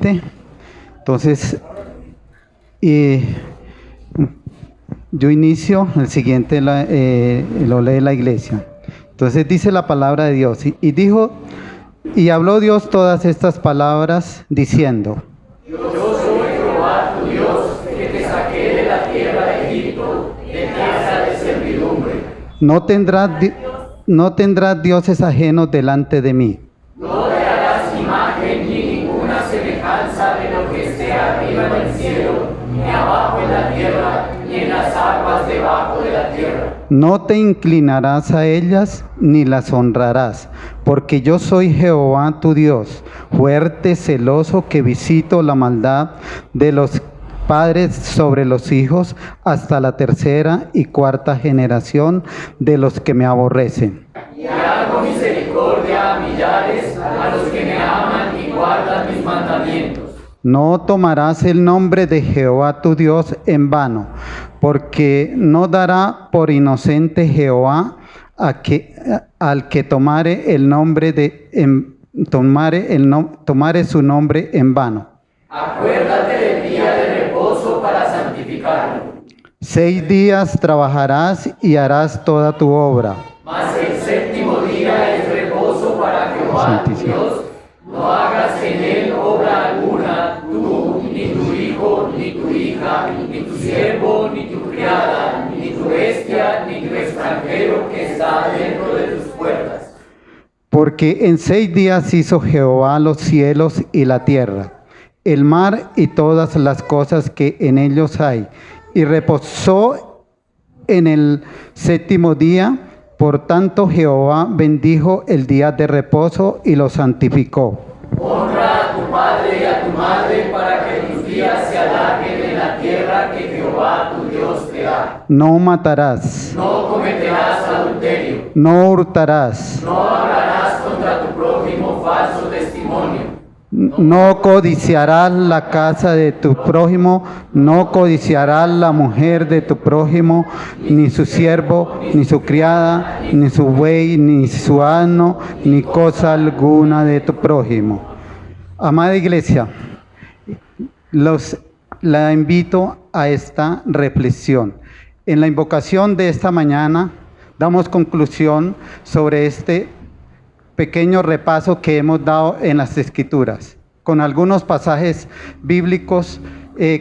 siente. Entonces, yo inicio, el siguiente lo lee la iglesia. Entonces dice la palabra de Dios, y habló Dios todas estas palabras diciendo: Yo soy Jehová tu Dios, que te saqué de la tierra de Egipto, de tierra de servidumbre. No tendrás dioses ajenos delante de mí. No te harás imagen ni ninguna semejanza de lo que esté arriba en el cielo, ni abajo en la tierra, ni en las aguas debajo de la tierra. No te inclinarás a ellas ni las honrarás, porque yo soy Jehová tu Dios, fuerte, celoso, que visito la maldad de los padres sobre los hijos hasta la tercera y cuarta generación de los que me aborrecen. Y hago misericordia a millares, a los que me aman y guardan mis mandamientos. No tomarás el nombre de Jehová tu Dios en vano, porque no dará por inocente Jehová al que tomare su nombre en vano. Acuérdate del día de reposo para santificarlo. 6 días trabajarás y harás toda tu obra. Mas el séptimo día es reposo para Jehová tu Dios. No hagas en él obra alguna, tú, ni tu hijo, ni tu hija, ni tu siervo, ni tu criada, ni tu bestia, ni tu extranjero que está dentro de tus puertas. Porque en 6 días hizo Jehová los cielos y la tierra, el mar y todas las cosas que en ellos hay, y reposó en el séptimo día. Por tanto, Jehová bendijo el día de reposo y lo santificó. Honra a tu padre y a tu madre para que tus días se alarguen en la tierra que Jehová tu Dios te da. No matarás. No cometerás adulterio. No hurtarás. No hablarás contra tu prójimo falso testimonio. No codiciarás la casa de tu prójimo, no codiciarás la mujer de tu prójimo, ni su siervo, ni su criada, ni su buey, ni su asno, ni cosa alguna de tu prójimo. Amada iglesia, la invito a esta reflexión. En la invocación de esta mañana damos conclusión sobre este pequeño repaso que hemos dado en las Escrituras, con algunos pasajes bíblicos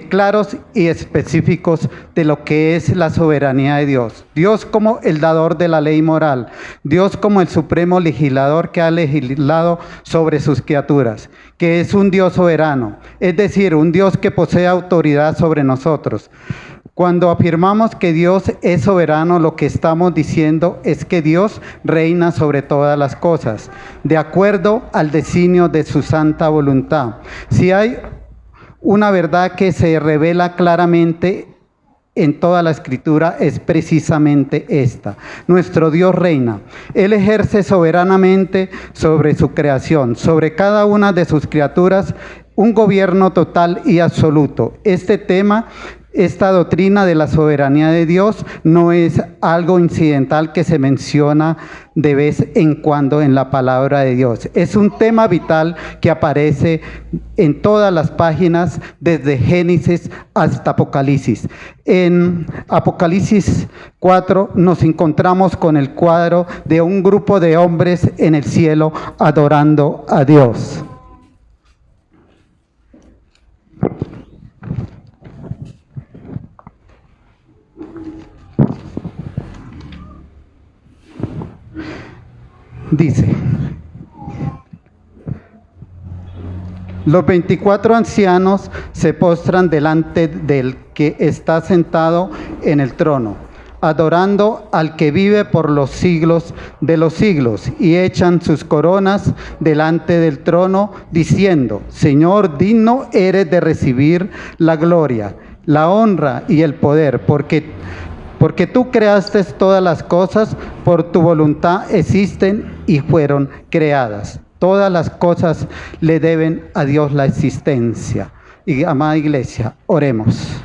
claros y específicos de lo que es la soberanía de Dios. Dios como el dador de la ley moral, Dios como el supremo legislador que ha legislado sobre sus criaturas, que es un Dios soberano, es decir, un Dios que posee autoridad sobre nosotros. Cuando afirmamos que Dios es soberano, lo que estamos diciendo es que Dios reina sobre todas las cosas, de acuerdo al designio de su santa voluntad. Si hay una verdad que se revela claramente en toda la Escritura, es precisamente esta: nuestro Dios reina. Él ejerce soberanamente sobre su creación, sobre cada una de sus criaturas, un gobierno total y absoluto. Esta doctrina de la soberanía de Dios no es algo incidental que se menciona de vez en cuando en la palabra de Dios. Es un tema vital que aparece en todas las páginas, desde Génesis hasta Apocalipsis. En Apocalipsis 4 nos encontramos con el cuadro de un grupo de hombres en el cielo adorando a Dios. Dice: los 24 ancianos se postran delante del que está sentado en el trono, adorando al que vive por los siglos de los siglos, y echan sus coronas delante del trono, diciendo: Señor, digno eres de recibir la gloria, la honra y el poder, porque tú creaste todas las cosas, por tu voluntad existen y fueron creadas. Todas las cosas le deben a Dios la existencia. Y amada iglesia, oremos.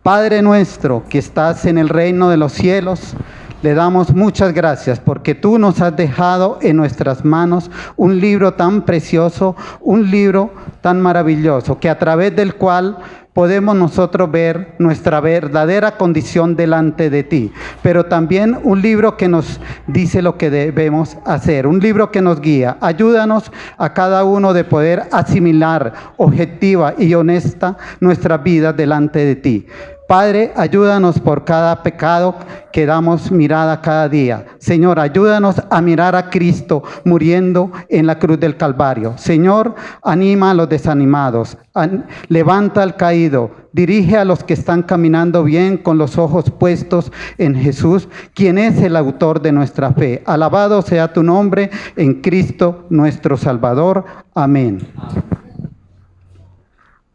Padre nuestro que estás en el reino de los cielos, Le damos muchas gracias porque tú nos has dejado en nuestras manos un libro tan precioso, un libro tan maravilloso, que a través del cual podemos nosotros ver nuestra verdadera condición delante de ti, pero también un libro que nos dice lo que debemos hacer, un libro que nos guía. Ayúdanos a cada uno de poder asimilar objetiva y honesta nuestra vida delante de ti. Padre, ayúdanos por cada pecado que damos mirada cada día. Señor, ayúdanos a mirar a Cristo muriendo en la cruz del Calvario. Señor, anima a los desanimados, levanta al caído, dirige a los que están caminando bien con los ojos puestos en Jesús, quien es el autor de nuestra fe. Alabado sea tu nombre en Cristo nuestro Salvador. Amén.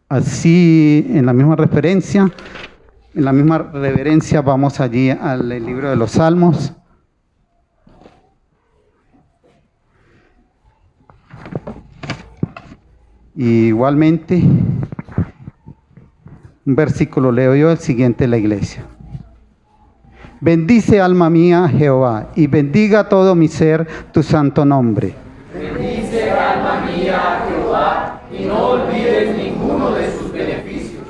Así, en la misma referencia, en la misma reverencia, vamos allí al libro de los Salmos. Y igualmente, un versículo leo yo, el siguiente la iglesia. Bendice, alma mía, a Jehová, y bendiga todo mi ser tu santo nombre. Bendice, alma mía, a Jehová, y no olvides ninguno de sus beneficios.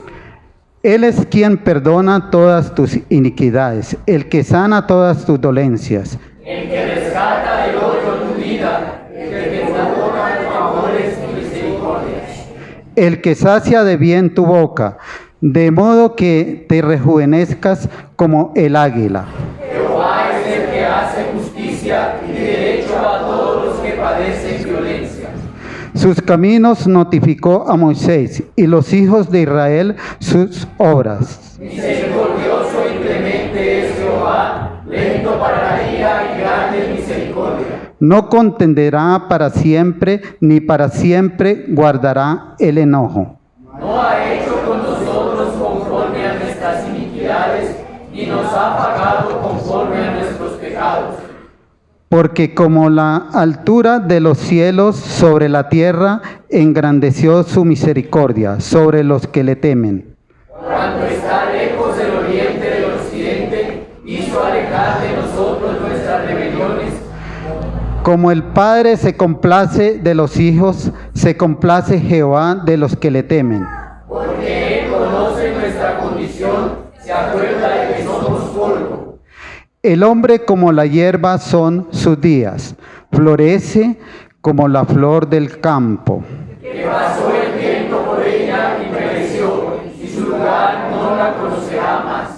Él es quien perdona todas tus iniquidades, el que sana todas tus dolencias. El que rescata del hoyo tu vida, el que te perdona de favores y misericordias. El que sacia de bien tu boca, de modo que te rejuvenezcas como el águila. Jehová es el que hace justicia y derecho a todos los que padecen violencia. Sus caminos notificó a Moisés, y los hijos de Israel sus obras. Misericordioso y clemente es Jehová, lento para la ira y grande en misericordia. No contenderá para siempre, ni para siempre guardará el enojo. No ha hecho con nosotros conforme a nuestras iniquidades, ni nos ha pagado conforme a nuestros pecados. Porque como la altura de los cielos sobre la tierra, engrandeció su misericordia sobre los que le temen. Cuando está lejos del oriente del occidente, hizo alejar de nosotros nuestras rebeliones. Como el Padre se complace de los hijos, se complace Jehová de los que le temen. Porque Él conoce nuestra condición, se acuerda de que somos polvo. El hombre como la hierba son sus días, florece como la flor del campo. Que pasó el viento por ella y pereció, y su lugar no la conocerá más.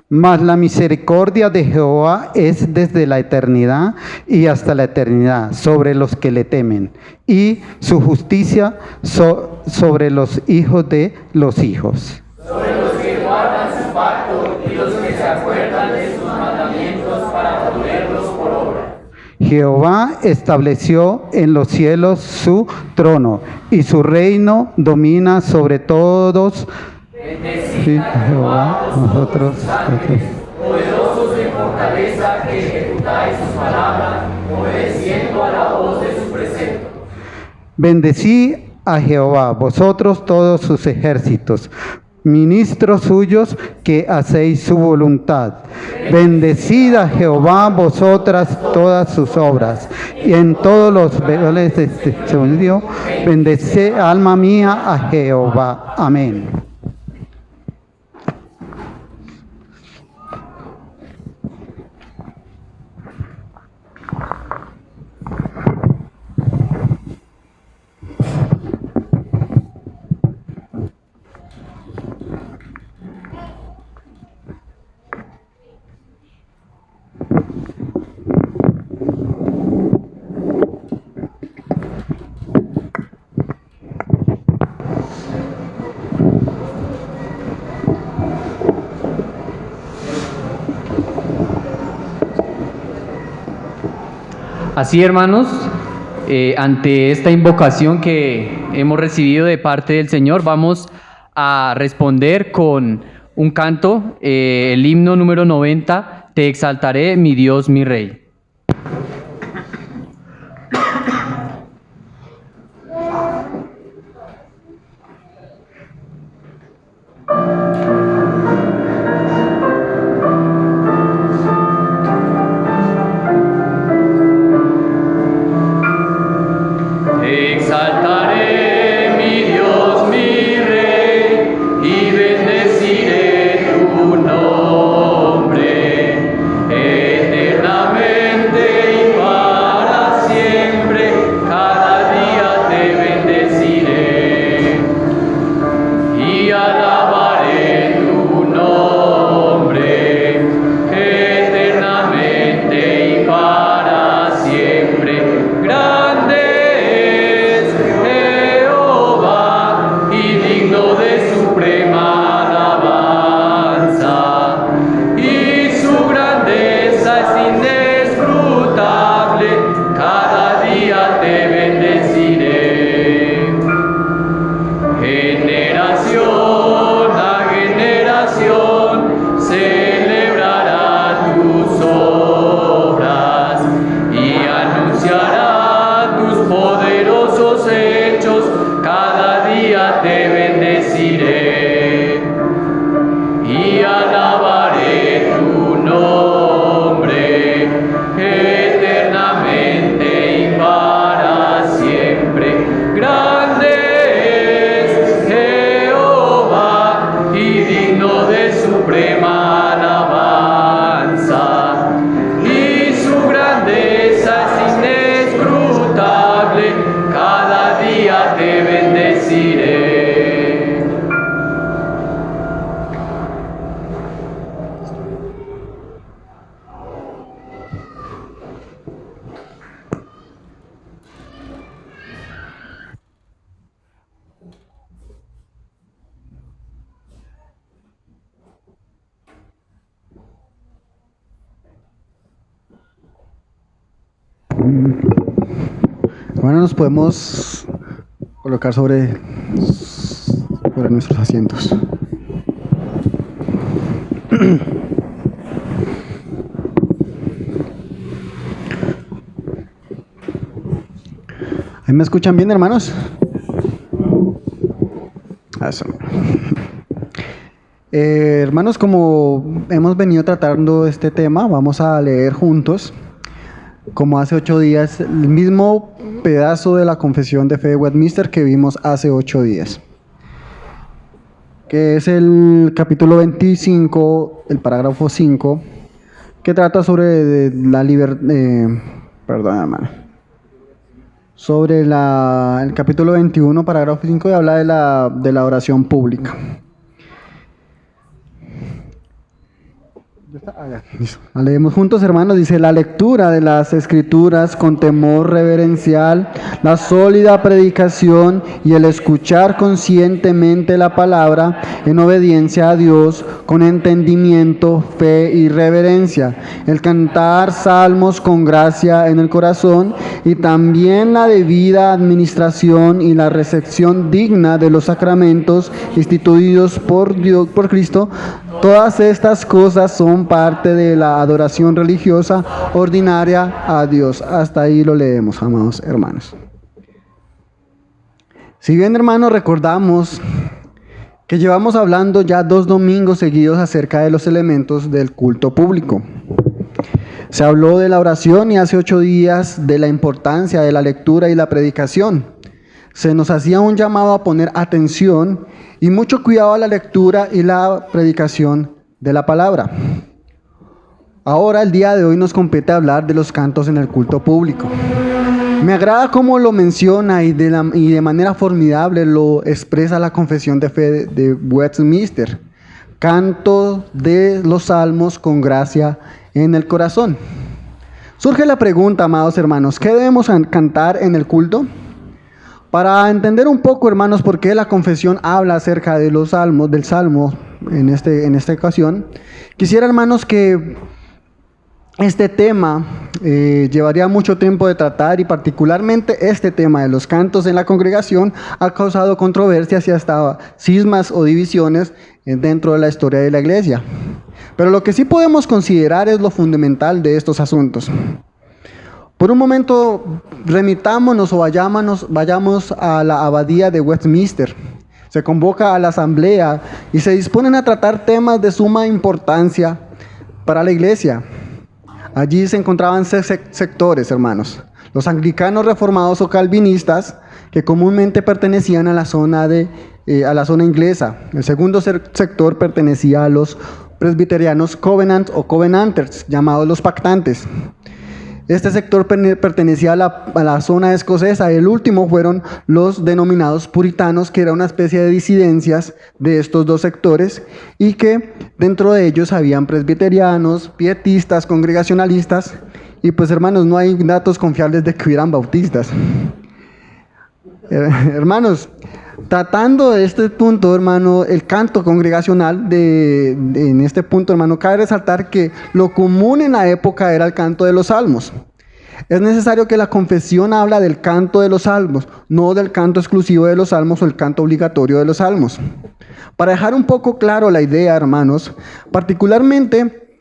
Mas la misericordia de Jehová es desde la eternidad y hasta la eternidad sobre los que le temen, y su justicia sobre los hijos de los hijos. Sobre los que guardan su pacto y los que se acuerdan de sus mandamientos para ponerlos por obra. Jehová estableció en los cielos su trono, y su reino domina sobre todos. Bendecid a Jehová, nosotros. poderosos en fortaleza que ejecutáis sus palabras, obedeciendo a la voz de su precepto. Bendecí a Jehová, vosotros todos sus ejércitos, ministros suyos que hacéis su voluntad. Bendecid a Jehová, vosotras todas sus obras, y en todos los velones de Dios, bendecid, alma mía, a Jehová. Amén. Así, hermanos, ante esta invocación que hemos recibido de parte del Señor, vamos a responder con un canto, el himno número 90, Te exaltaré, mi Dios, mi Rey. Bueno, nos podemos colocar sobre nuestros asientos. ¿Ahí me escuchan bien, hermanos? Eso. Hermanos, como hemos venido tratando este tema, vamos a leer juntos, como hace 8 días, el mismo pedazo de la Confesión de Fe de Westminster que vimos hace 8 días, que es el capítulo 25, el parágrafo 5, que trata sobre la libertad, perdón, hermano, sobre el capítulo 21, parágrafo 5, y habla de la oración pública. Leemos juntos, hermanos. Dice: la lectura de las Escrituras con temor reverencial, la sólida predicación y el escuchar conscientemente la palabra en obediencia a Dios con entendimiento, fe y reverencia, el cantar salmos con gracia en el corazón y también la debida administración y la recepción digna de los sacramentos instituidos por Dios, por Cristo. Todas estas cosas son parte de la adoración religiosa ordinaria a Dios. Hasta ahí lo leemos, amados hermanos. Si bien, hermanos, recordamos que llevamos hablando ya 2 domingos seguidos acerca de los elementos del culto público. Se habló de la oración y hace 8 días de la importancia de la lectura y la predicación. Se nos hacía un llamado a poner atención y mucho cuidado a la lectura y la predicación de la palabra. Ahora, el día de hoy, nos compete hablar de los cantos en el culto público. Me agrada cómo lo menciona y de manera formidable lo expresa la Confesión de Fe de Westminster. Canto de los salmos con gracia en el corazón. Surge la pregunta, amados hermanos, ¿qué debemos cantar en el culto? Para entender un poco, hermanos, por qué la confesión habla acerca de los salmos, del salmo en esta ocasión, quisiera, hermanos, que este tema llevaría mucho tiempo de tratar, y particularmente este tema de los cantos en la congregación ha causado controversias y hasta cismas o divisiones dentro de la historia de la iglesia. Pero lo que sí podemos considerar es lo fundamental de estos asuntos. Por un momento, remitámonos o vayamos a la abadía de Westminster. Se convoca a la asamblea y se disponen a tratar temas de suma importancia para la iglesia. Allí se encontraban 6 sectores, hermanos. Los anglicanos reformados o calvinistas, que comúnmente pertenecían a la zona inglesa. El segundo sector pertenecía a los presbiterianos covenant o covenanters, llamados los pactantes. Este sector pertenecía a la zona escocesa. El último fueron los denominados puritanos, que era una especie de disidencias de estos 2 sectores, y que dentro de ellos habían presbiterianos, pietistas, congregacionalistas, y pues, hermanos, no hay datos confiables de que hubieran bautistas. Hermanos, tratando de este punto, hermano, el canto congregacional, en este punto, hermano, cabe resaltar que lo común en la época era el canto de los salmos. Es necesario que la confesión habla del canto de los salmos, no del canto exclusivo de los salmos o el canto obligatorio de los salmos. Para dejar un poco claro la idea, hermanos, particularmente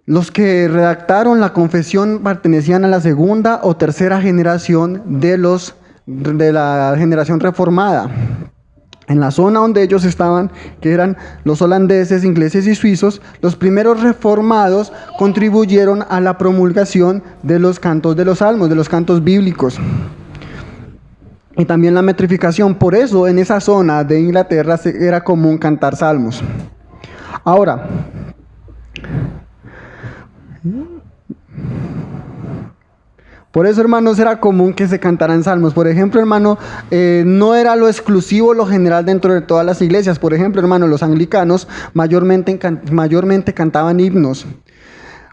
los que redactaron la confesión pertenecían a la segunda o tercera generación de la generación reformada. En la zona donde ellos estaban, que eran los holandeses, ingleses y suizos, los primeros reformados contribuyeron a la promulgación de los cantos de los salmos, de los cantos bíblicos. Y también la metrificación. Por eso en esa zona de Inglaterra era común cantar salmos. Ahora, por eso, hermanos, era común que se cantaran salmos. Por ejemplo, hermano, no era lo exclusivo, lo general dentro de todas las iglesias. Por ejemplo, hermano, los anglicanos mayormente cantaban himnos,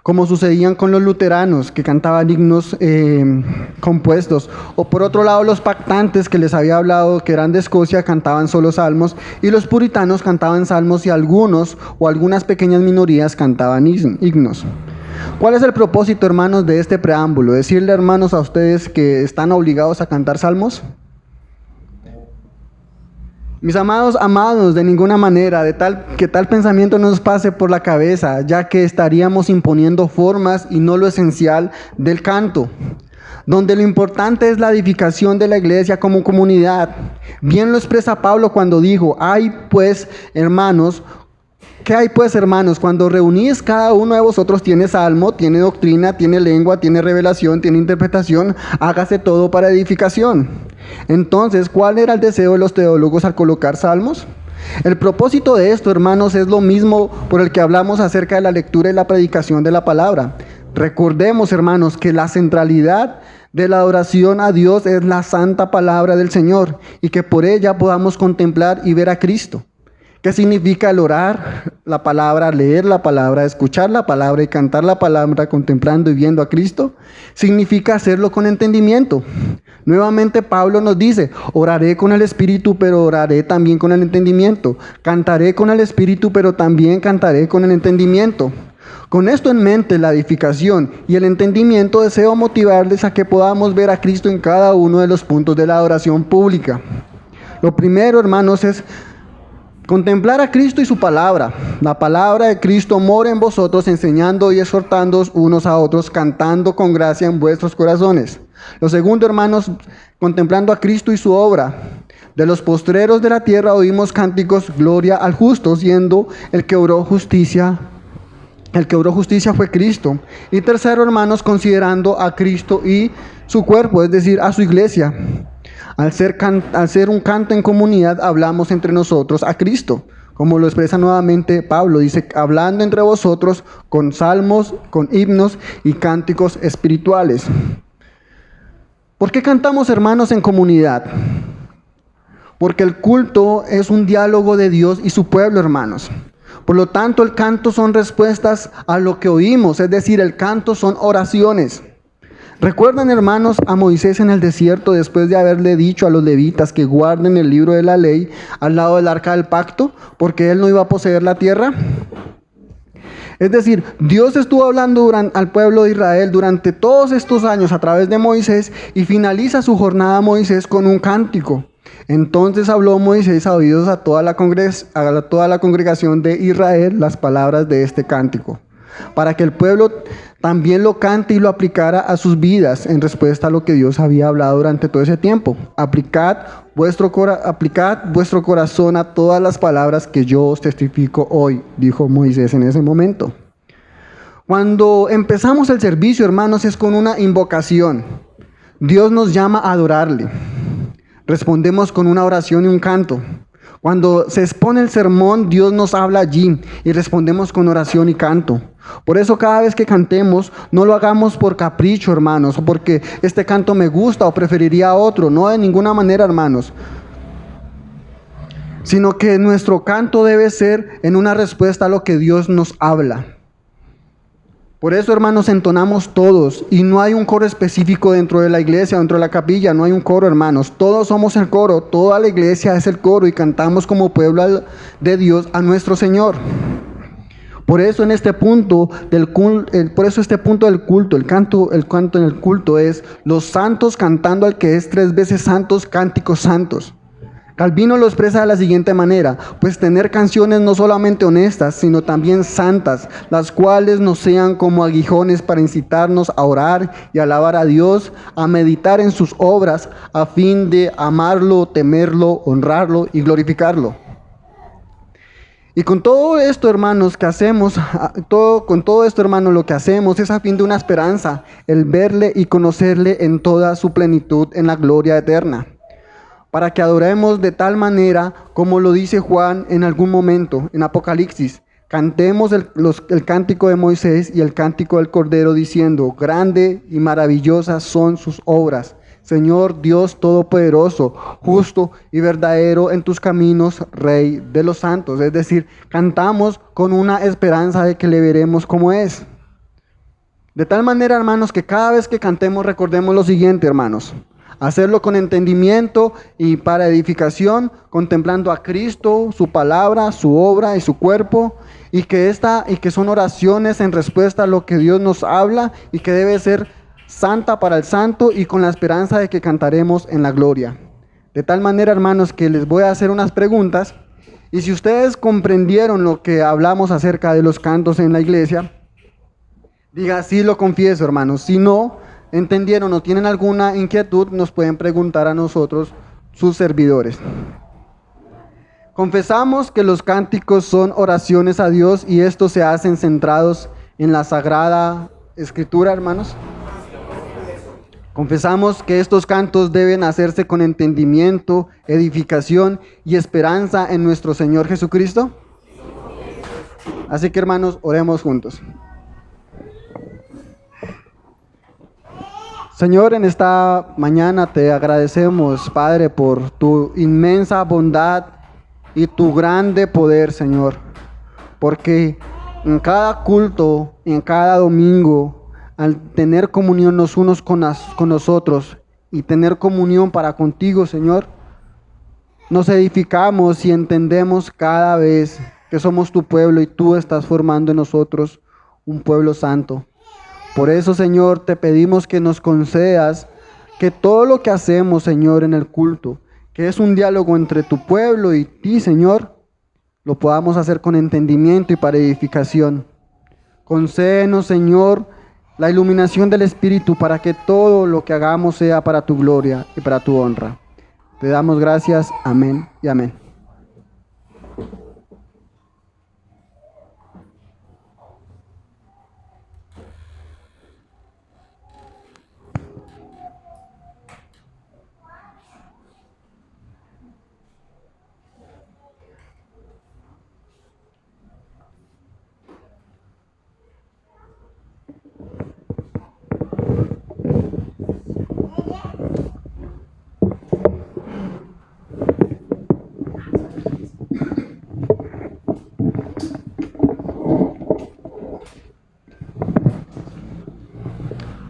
como sucedían con los luteranos, que cantaban himnos compuestos. O por otro lado, los pactantes, que les había hablado, que eran de Escocia, cantaban solo salmos. Y los puritanos cantaban salmos, y algunas pequeñas minorías cantaban himnos. ¿Cuál es el propósito, hermanos, de este preámbulo? ¿Decirle, hermanos, a ustedes que están obligados a cantar salmos? Mis amados, de ninguna manera, que tal pensamiento no nos pase por la cabeza, ya que estaríamos imponiendo formas y no lo esencial del canto, donde lo importante es la edificación de la iglesia como comunidad. Bien lo expresa Pablo cuando dijo, ¿qué hay pues, hermanos, cuando reunís cada uno de vosotros tiene salmo, tiene doctrina, tiene lengua, tiene revelación, tiene interpretación, hágase todo para edificación? Entonces, ¿cuál era el deseo de los teólogos al colocar salmos? El propósito de esto, hermanos, es lo mismo por el que hablamos acerca de la lectura y la predicación de la palabra. Recordemos, hermanos, que la centralidad de la adoración a Dios es la santa palabra del Señor y que por ella podamos contemplar y ver a Cristo. ¿Qué significa el orar la palabra, leer la palabra, escuchar la palabra y cantar la palabra contemplando y viendo a Cristo? Significa hacerlo con entendimiento. Nuevamente Pablo nos dice, oraré con el Espíritu, pero oraré también con el entendimiento. Cantaré con el Espíritu, pero también cantaré con el entendimiento. Con esto en mente, la edificación y el entendimiento, deseo motivarles a que podamos ver a Cristo en cada uno de los puntos de la adoración pública. Lo primero, hermanos, es contemplar a Cristo y su palabra. La palabra de Cristo mora en vosotros, enseñando y exhortándoos unos a otros, cantando con gracia en vuestros corazones. Lo segundo, hermanos, contemplando a Cristo y su obra. De los postreros de la tierra oímos cánticos, gloria al justo, siendo el que obró justicia fue Cristo. Y tercero, hermanos, considerando a Cristo y su cuerpo, es decir, a su iglesia. Al ser un canto en comunidad, hablamos entre nosotros a Cristo. Como lo expresa nuevamente Pablo, dice, hablando entre vosotros con salmos, con himnos y cánticos espirituales. ¿Por qué cantamos, hermanos, en comunidad? Porque el culto es un diálogo de Dios y su pueblo, hermanos. Por lo tanto, el canto son respuestas a lo que oímos, es decir, el canto son oraciones. ¿Recuerdan, hermanos, a Moisés en el desierto después de haberle dicho a los levitas que guarden el libro de la ley al lado del arca del pacto, porque él no iba a poseer la tierra? Es decir, Dios estuvo hablando al pueblo de Israel durante todos estos años a través de Moisés y finaliza su jornada Moisés con un cántico. Entonces habló Moisés a oídos a toda la congregación de Israel las palabras de este cántico, para que el pueblo también lo cante y lo aplicara a sus vidas en respuesta a lo que Dios había hablado durante todo ese tiempo. Aplicad vuestro corazón a todas las palabras que yo os testifico hoy, dijo Moisés en ese momento. Cuando empezamos el servicio, hermanos, es con una invocación. Dios nos llama a adorarle. Respondemos con una oración y un canto. Cuando se expone el sermón, Dios nos habla allí y respondemos con oración y canto. Por eso cada vez que cantemos, no lo hagamos por capricho, hermanos, o porque este canto me gusta o preferiría otro. No, de ninguna manera, hermanos. Sino que nuestro canto debe ser en una respuesta a lo que Dios nos habla. Por eso, hermanos, entonamos todos y no hay un coro específico dentro de la iglesia, dentro de la capilla, no hay un coro, hermanos. Todos somos el coro, toda la iglesia es el coro y cantamos como pueblo de Dios a nuestro Señor. Por eso este punto del culto, el canto en el culto es los santos cantando al que es 3 veces santos, cánticos santos. Calvino lo expresa de la siguiente manera, pues tener canciones no solamente honestas, sino también santas, las cuales no sean como aguijones para incitarnos a orar y alabar a Dios, a meditar en sus obras, a fin de amarlo, temerlo, honrarlo y glorificarlo. Y con todo esto, hermanos, lo que hacemos es a fin de una esperanza, el verle y conocerle en toda su plenitud en la gloria eterna. Para que adoremos de tal manera como lo dice Juan en algún momento en Apocalipsis. Cantemos el cántico de Moisés y el cántico del Cordero diciendo, grande y maravillosas son sus obras. Señor Dios Todopoderoso, justo y verdadero en tus caminos, Rey de los santos. Es decir, cantamos con una esperanza de que le veremos como es. De tal manera, hermanos, que cada vez que cantemos recordemos lo siguiente, hermanos. hacerlo con entendimiento y para edificación, contemplando a Cristo, su palabra, su obra y su cuerpo, y que son oraciones en respuesta a lo que Dios nos habla y que debe ser santa para el santo y con la esperanza de que cantaremos en la gloria. De tal manera, hermanos, que les voy a hacer unas preguntas, y si ustedes comprendieron lo que hablamos acerca de los cantos en la iglesia, diga, sí lo confieso, hermanos. Si no entendieron o tienen alguna inquietud, nos pueden preguntar a nosotros, sus servidores. Confesamos que los cánticos son oraciones a Dios y estos se hacen centrados en la Sagrada Escritura, hermanos. Confesamos que estos cantos deben hacerse con entendimiento, edificación y esperanza en nuestro Señor Jesucristo. Así que, hermanos, oremos juntos. Señor, en esta mañana te agradecemos, Padre, por tu inmensa bondad y tu grande poder, Señor, porque en cada culto, en cada domingo, al tener comunión los unos con nosotros y tener comunión para contigo, Señor, nos edificamos y entendemos cada vez que somos tu pueblo y tú estás formando en nosotros un pueblo santo. Por eso, Señor, te pedimos que nos concedas que todo lo que hacemos, Señor, en el culto, que es un diálogo entre tu pueblo y ti, Señor, lo podamos hacer con entendimiento y para edificación. Concédenos, Señor, la iluminación del Espíritu para que todo lo que hagamos sea para tu gloria y para tu honra. Te damos gracias. Amén y amén.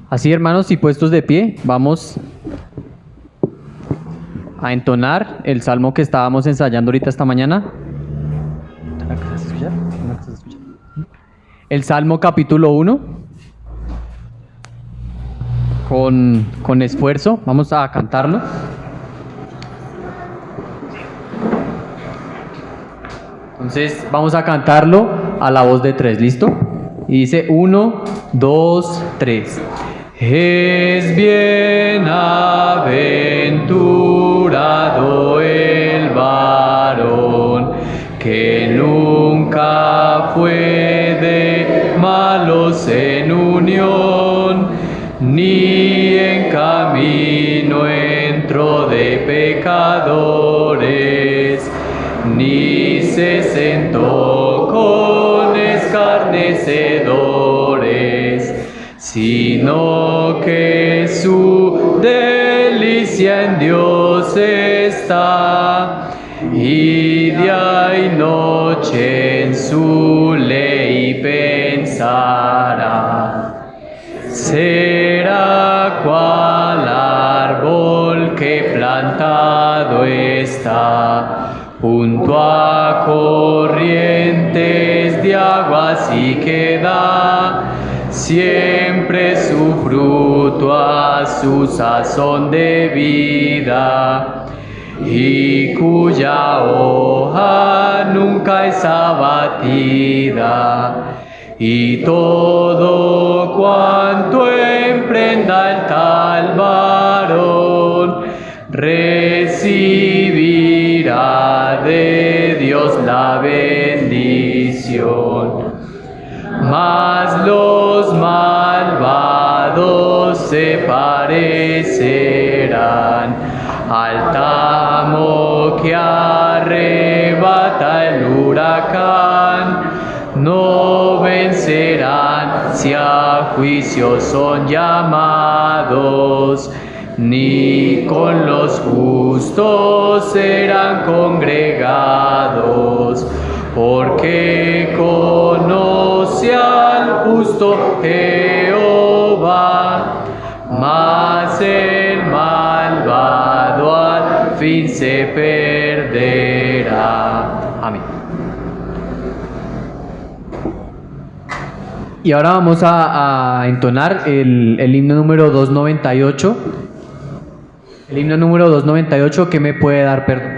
Así, hermanos, y puestos de pie, vamos a entonar el salmo que estábamos ensayando ahorita esta mañana. El Salmo capítulo 1. Con esfuerzo, vamos a cantarlo. Entonces, vamos a cantarlo a la voz de 3, ¿listo? Y dice 1, 2, 3. Es bienaventurado el varón que nunca fue de malos en unión, ni en camino entró de pecadores, ni se sentó con escarnecedores, sino que su delicia en Dios está, y día y noche en su ley pensará. Será cual árbol que plantado está junto a corrientes de aguas y que da siempre su fruto a su sazón de vida, y cuya hoja nunca es abatida, y todo cuanto emprenda el tal varón recibirá de Dios la bendición. Mas los malvados se parecerán al tamo que arrebata el huracán. No vencerán si a juicio son llamados, ni con los justos serán congregados, porque conoce al justo Jehová, mas el malvado fin se perderá. Amén. Y ahora vamos a entonar el himno número 298. El himno número 298 que me puede dar perdón.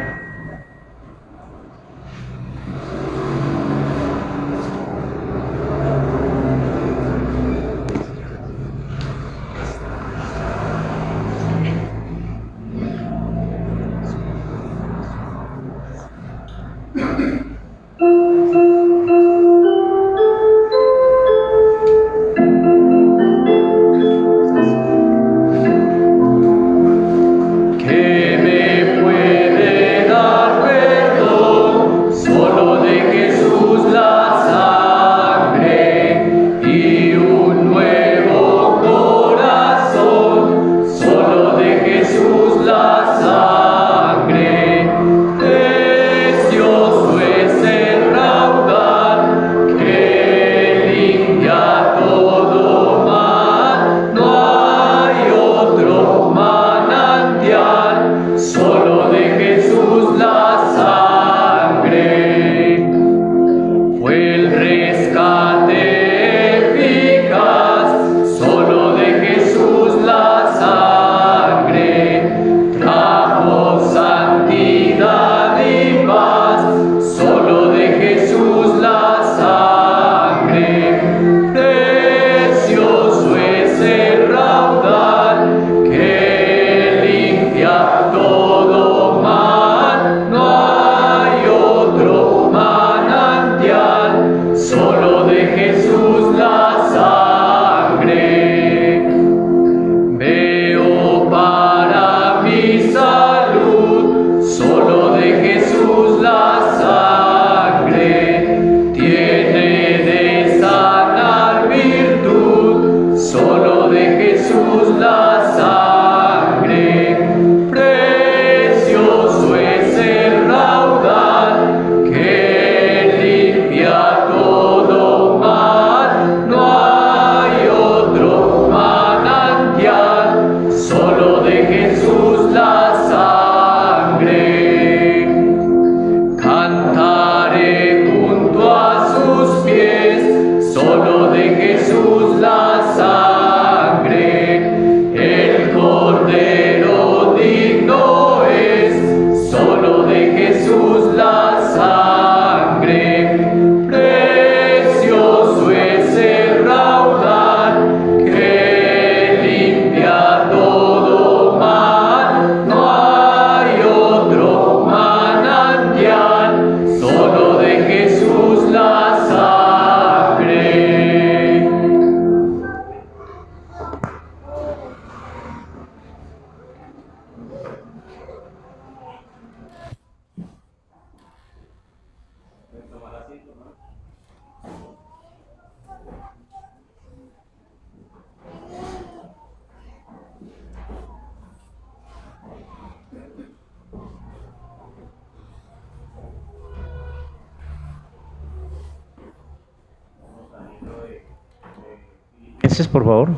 Por favor,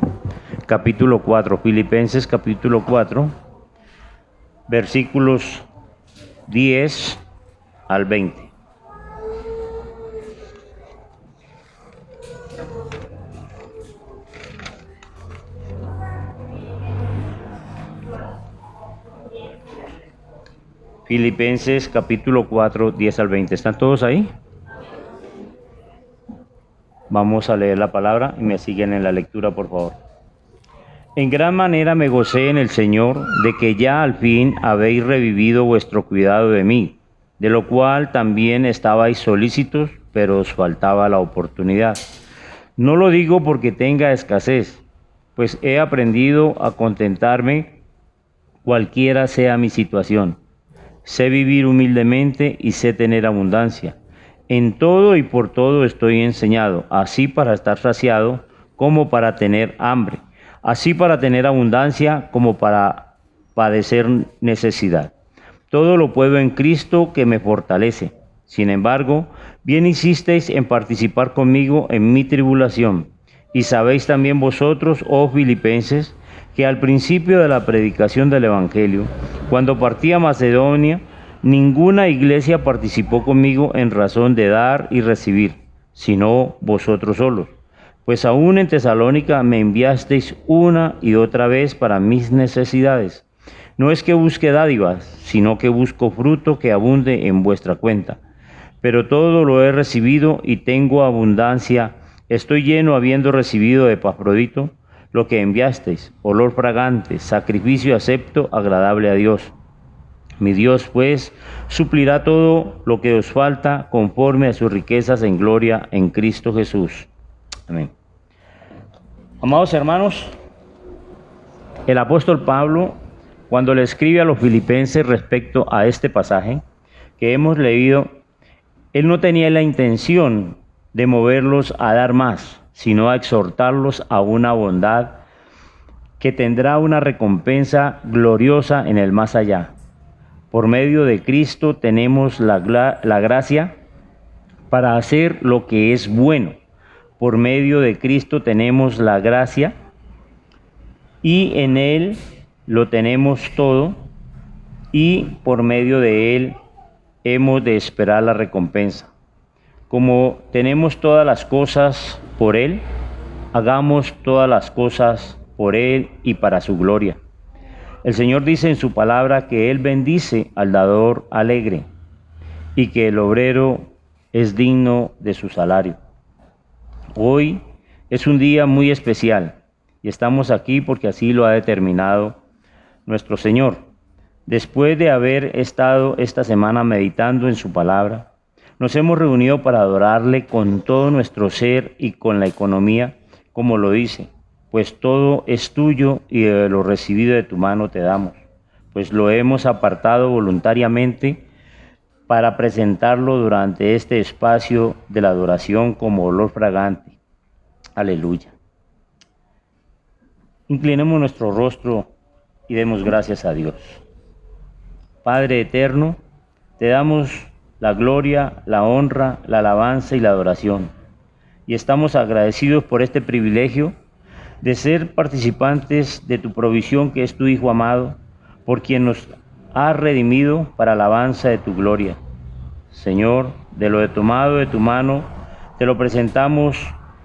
capítulo 4, Filipenses capítulo 4, versículos 10 al 20. Filipenses capítulo 4, 10 al 20. ¿Están todos ahí? Vamos a leer la palabra y me siguen en la lectura, por favor. En gran manera me gocé en el Señor de que ya al fin habéis revivido vuestro cuidado de mí, de lo cual también estabais solícitos, pero os faltaba la oportunidad. No lo digo porque tenga escasez, pues he aprendido a contentarme cualquiera sea mi situación. Sé vivir humildemente y sé tener abundancia. En todo y por todo estoy enseñado, así para estar saciado como para tener hambre, así para tener abundancia como para padecer necesidad. Todo lo puedo en Cristo que me fortalece. Sin embargo, bien hicisteis en participar conmigo en mi tribulación. Y sabéis también vosotros, oh Filipenses, que al principio de la predicación del Evangelio, cuando partí a Macedonia, ninguna iglesia participó conmigo en razón de dar y recibir, sino vosotros solos. Pues aún en Tesalónica me enviasteis una y otra vez para mis necesidades. No es que busque dádivas, sino que busco fruto que abunde en vuestra cuenta. Pero todo lo he recibido y tengo abundancia. Estoy lleno habiendo recibido de Epafrodito lo que enviasteis, olor fragante, sacrificio acepto, agradable a Dios. Mi Dios, pues, suplirá todo lo que os falta conforme a sus riquezas en gloria en Cristo Jesús. Amén. Amados hermanos, el apóstol Pablo, cuando le escribe a los filipenses respecto a este pasaje que hemos leído, él no tenía la intención de moverlos a dar más, sino a exhortarlos a una bondad que tendrá una recompensa gloriosa en el más allá. Por medio de Cristo tenemos la gracia para hacer lo que es bueno. Por medio de Cristo tenemos la gracia y en Él lo tenemos todo y por medio de Él hemos de esperar la recompensa. Como tenemos todas las cosas por Él, hagamos todas las cosas por Él y para su gloria. El Señor dice en su palabra que Él bendice al dador alegre y que el obrero es digno de su salario. Hoy es un día muy especial y estamos aquí porque así lo ha determinado nuestro Señor. Después de haber estado esta semana meditando en su palabra, nos hemos reunido para adorarle con todo nuestro ser y con la economía, como lo dice, pues todo es tuyo y de lo recibido de tu mano te damos, pues lo hemos apartado voluntariamente para presentarlo durante este espacio de la adoración como olor fragante. Aleluya. Inclinemos nuestro rostro y demos gracias a Dios. Padre eterno, te damos la gloria, la honra, la alabanza y la adoración. Y estamos agradecidos por este privilegio de ser participantes de tu provisión que es tu Hijo amado, por quien nos has redimido para alabanza de tu gloria. Señor, de lo tomado de tu mano, te lo presentamos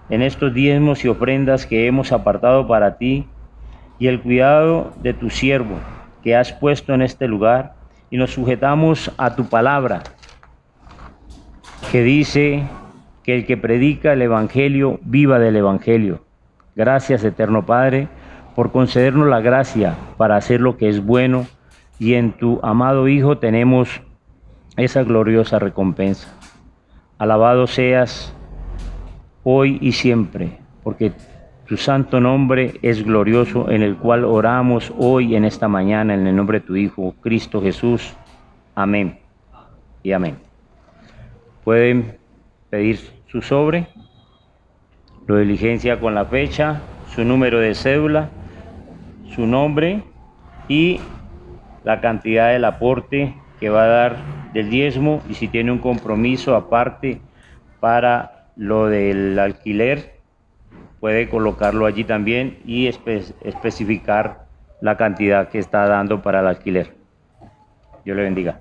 en estos diezmos y ofrendas que hemos apartado para ti y el cuidado de tu siervo que has puesto en este lugar, y nos sujetamos a tu palabra que dice que el que predica el Evangelio viva del Evangelio. Gracias, eterno Padre, por concedernos la gracia para hacer lo que es bueno, y en tu amado Hijo tenemos esa gloriosa recompensa. Alabado seas hoy y siempre, porque tu santo nombre es glorioso, en el cual oramos hoy en esta mañana en el nombre de tu Hijo, Cristo Jesús. Amén y amén. Pueden pedir su sobre, lo diligencia con la fecha, su número de cédula, su nombre y la cantidad del aporte que va a dar del diezmo, y si tiene un compromiso aparte para lo del alquiler, puede colocarlo allí también y especificar la cantidad que está dando para el alquiler. Dios le bendiga.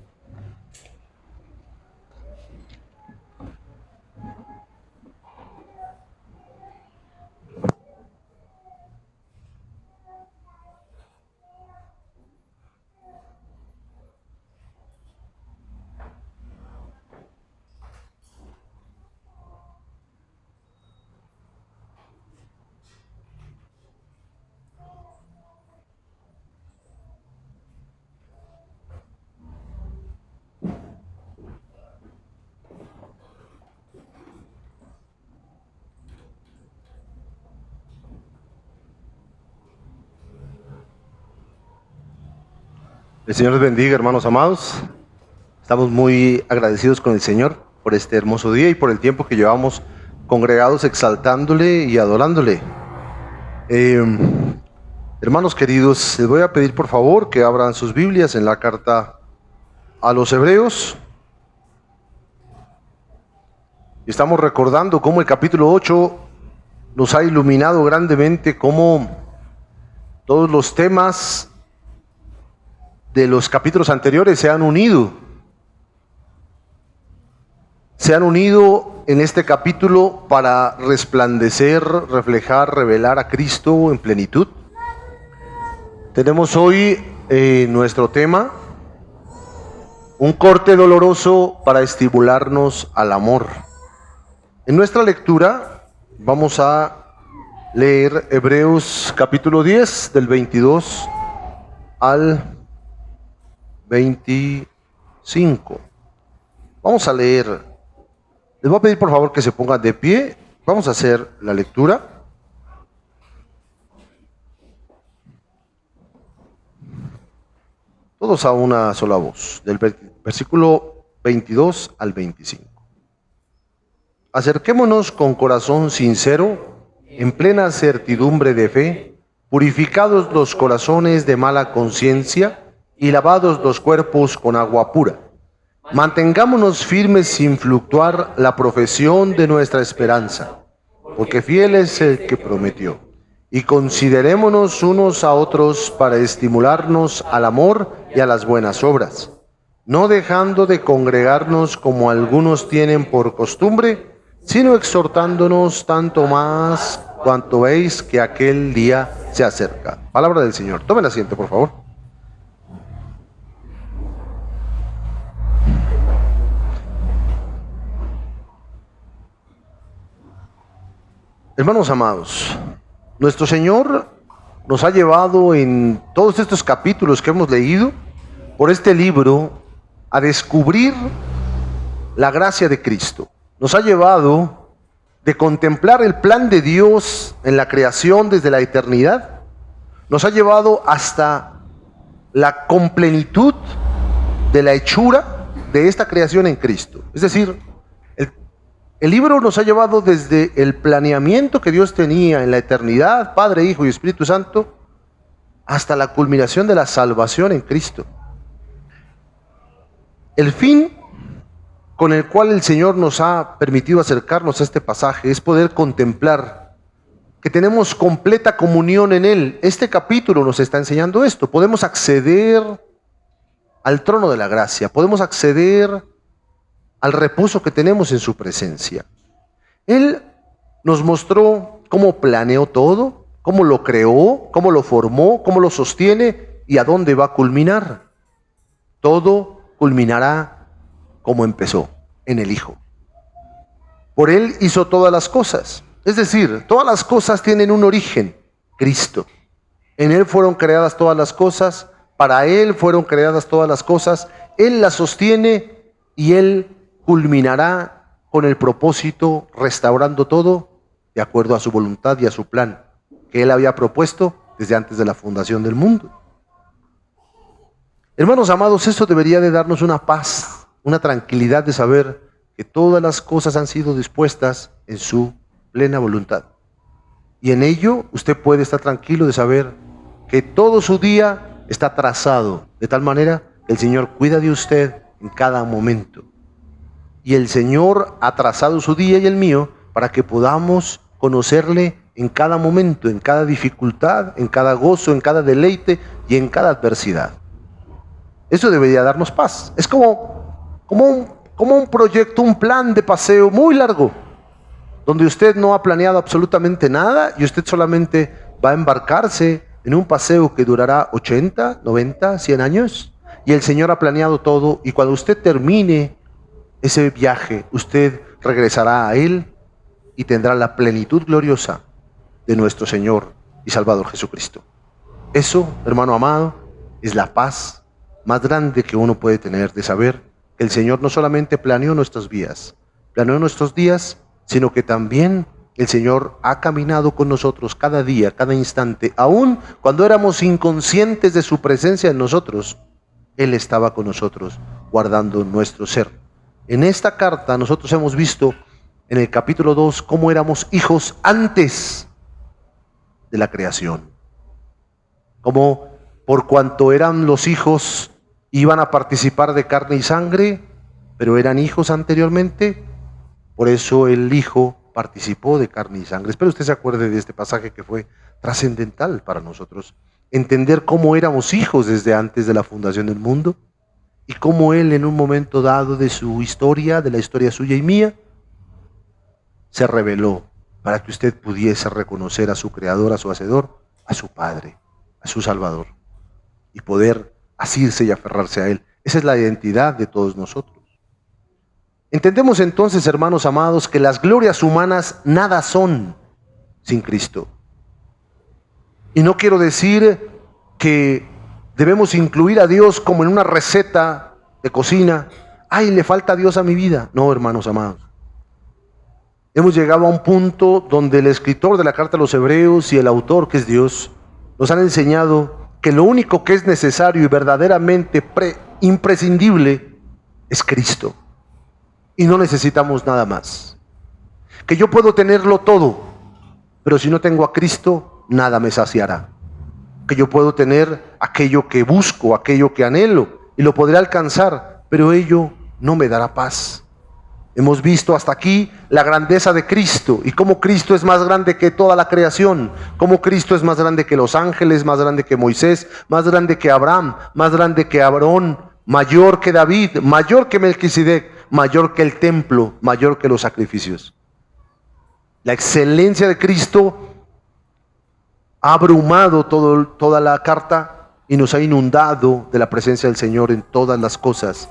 El Señor les bendiga, hermanos amados. Estamos muy agradecidos con el Señor por este hermoso día y por el tiempo que llevamos congregados exaltándole y adorándole. Hermanos queridos, les voy a pedir por favor que abran sus Biblias en la carta a los Hebreos. Estamos recordando cómo el capítulo 8 nos ha iluminado grandemente cómo todos los temas de los capítulos anteriores se han unido. Se han unido en este capítulo para resplandecer, reflejar, revelar a Cristo en plenitud. Tenemos hoy nuestro tema, un corte doloroso para estimularnos al amor. En nuestra lectura vamos a leer Hebreos capítulo 10 del 22 al 25. Vamos a leer. Les voy a pedir por favor que se pongan de pie. Vamos a hacer la lectura. Todos a una sola voz, del versículo 22 al 25. Acerquémonos con corazón sincero, en plena certidumbre de fe, purificados los corazones de mala conciencia y lavados los cuerpos con agua pura. Mantengámonos firmes sin fluctuar la profesión de nuestra esperanza, porque fiel es el que prometió. Y considerémonos unos a otros para estimularnos al amor y a las buenas obras, no dejando de congregarnos como algunos tienen por costumbre, sino exhortándonos tanto más cuanto veis que aquel día se acerca. Palabra del Señor. Tomen asiento, por favor. Hermanos amados, nuestro Señor nos ha llevado en todos estos capítulos que hemos leído, por este libro, a descubrir la gracia de Cristo. Nos ha llevado de contemplar el plan de Dios en la creación desde la eternidad. Nos ha llevado hasta la complenitud de la hechura de esta creación en Cristo. Es decir, el libro nos ha llevado desde el planeamiento que Dios tenía en la eternidad, Padre, Hijo y Espíritu Santo, hasta la culminación de la salvación en Cristo. El fin con el cual el Señor nos ha permitido acercarnos a este pasaje es poder contemplar que tenemos completa comunión en Él. Este capítulo nos está enseñando esto. Podemos acceder al trono de la gracia, podemos acceder al reposo que tenemos en su presencia. Él nos mostró cómo planeó todo, cómo lo creó, cómo lo formó, cómo lo sostiene y a dónde va a culminar. Todo culminará como empezó, en el Hijo. Por Él hizo todas las cosas. Es decir, todas las cosas tienen un origen, Cristo. En Él fueron creadas todas las cosas, para Él fueron creadas todas las cosas, Él las sostiene y Él culminará con el propósito, restaurando todo de acuerdo a su voluntad y a su plan, que Él había propuesto desde antes de la fundación del mundo. Hermanos amados, esto debería de darnos una paz, una tranquilidad de saber que todas las cosas han sido dispuestas en su plena voluntad. Y en ello usted puede estar tranquilo de saber que todo su día está trazado de tal manera que el Señor cuida de usted en cada momento. Y el Señor ha trazado su día y el mío para que podamos conocerle en cada momento, en cada dificultad, en cada gozo, en cada deleite y en cada adversidad. Eso debería darnos paz. Es como un proyecto, un plan de paseo muy largo, donde usted no ha planeado absolutamente nada y usted solamente va a embarcarse en un paseo que durará 80, 90, 100 años. Y el Señor ha planeado todo y cuando usted termine ese viaje, usted regresará a Él y tendrá la plenitud gloriosa de nuestro Señor y Salvador Jesucristo. Eso, hermano amado, es la paz más grande que uno puede tener de saber que el Señor no solamente planeó nuestros días, sino que también el Señor ha caminado con nosotros cada día, cada instante, aun cuando éramos inconscientes de su presencia en nosotros. Él estaba con nosotros, guardando nuestro ser. En esta carta nosotros hemos visto en el capítulo 2 cómo éramos hijos antes de la creación. Como por cuanto eran los hijos, iban a participar de carne y sangre, pero eran hijos anteriormente, por eso el Hijo participó de carne y sangre. Espero usted se acuerde de este pasaje que fue trascendental para nosotros. entender cómo éramos hijos desde antes de la fundación del mundo y cómo Él en un momento dado de su historia, de la historia suya y mía, se reveló para que usted pudiese reconocer a su Creador, a su Hacedor, a su Padre, a su Salvador y poder asirse y aferrarse a Él. Esa es la identidad de todos nosotros. Entendemos entonces, hermanos amados, que las glorias humanas nada son sin Cristo. Y no quiero decir que debemos incluir a Dios como en una receta de cocina. ¡Ay, le falta a Dios a mi vida! No, hermanos amados. Hemos llegado a un punto donde el escritor de la carta a los Hebreos y el autor, que es Dios, nos han enseñado que lo único que es necesario y verdaderamente imprescindible es Cristo. Y no necesitamos nada más. Que yo puedo tenerlo todo, pero si no tengo a Cristo, nada me saciará. Que yo puedo tener aquello que busco, aquello que anhelo, y lo podré alcanzar, pero ello no me dará paz. Hemos visto hasta aquí la grandeza de Cristo y cómo Cristo es más grande que toda la creación, cómo Cristo es más grande que los ángeles, más grande que Moisés, más grande que Abraham, más grande que Aarón, mayor que David, mayor que Melquisedec, mayor que el templo, mayor que los sacrificios. La excelencia de Cristo ha abrumado toda la carta y nos ha inundado de la presencia del Señor en todas las cosas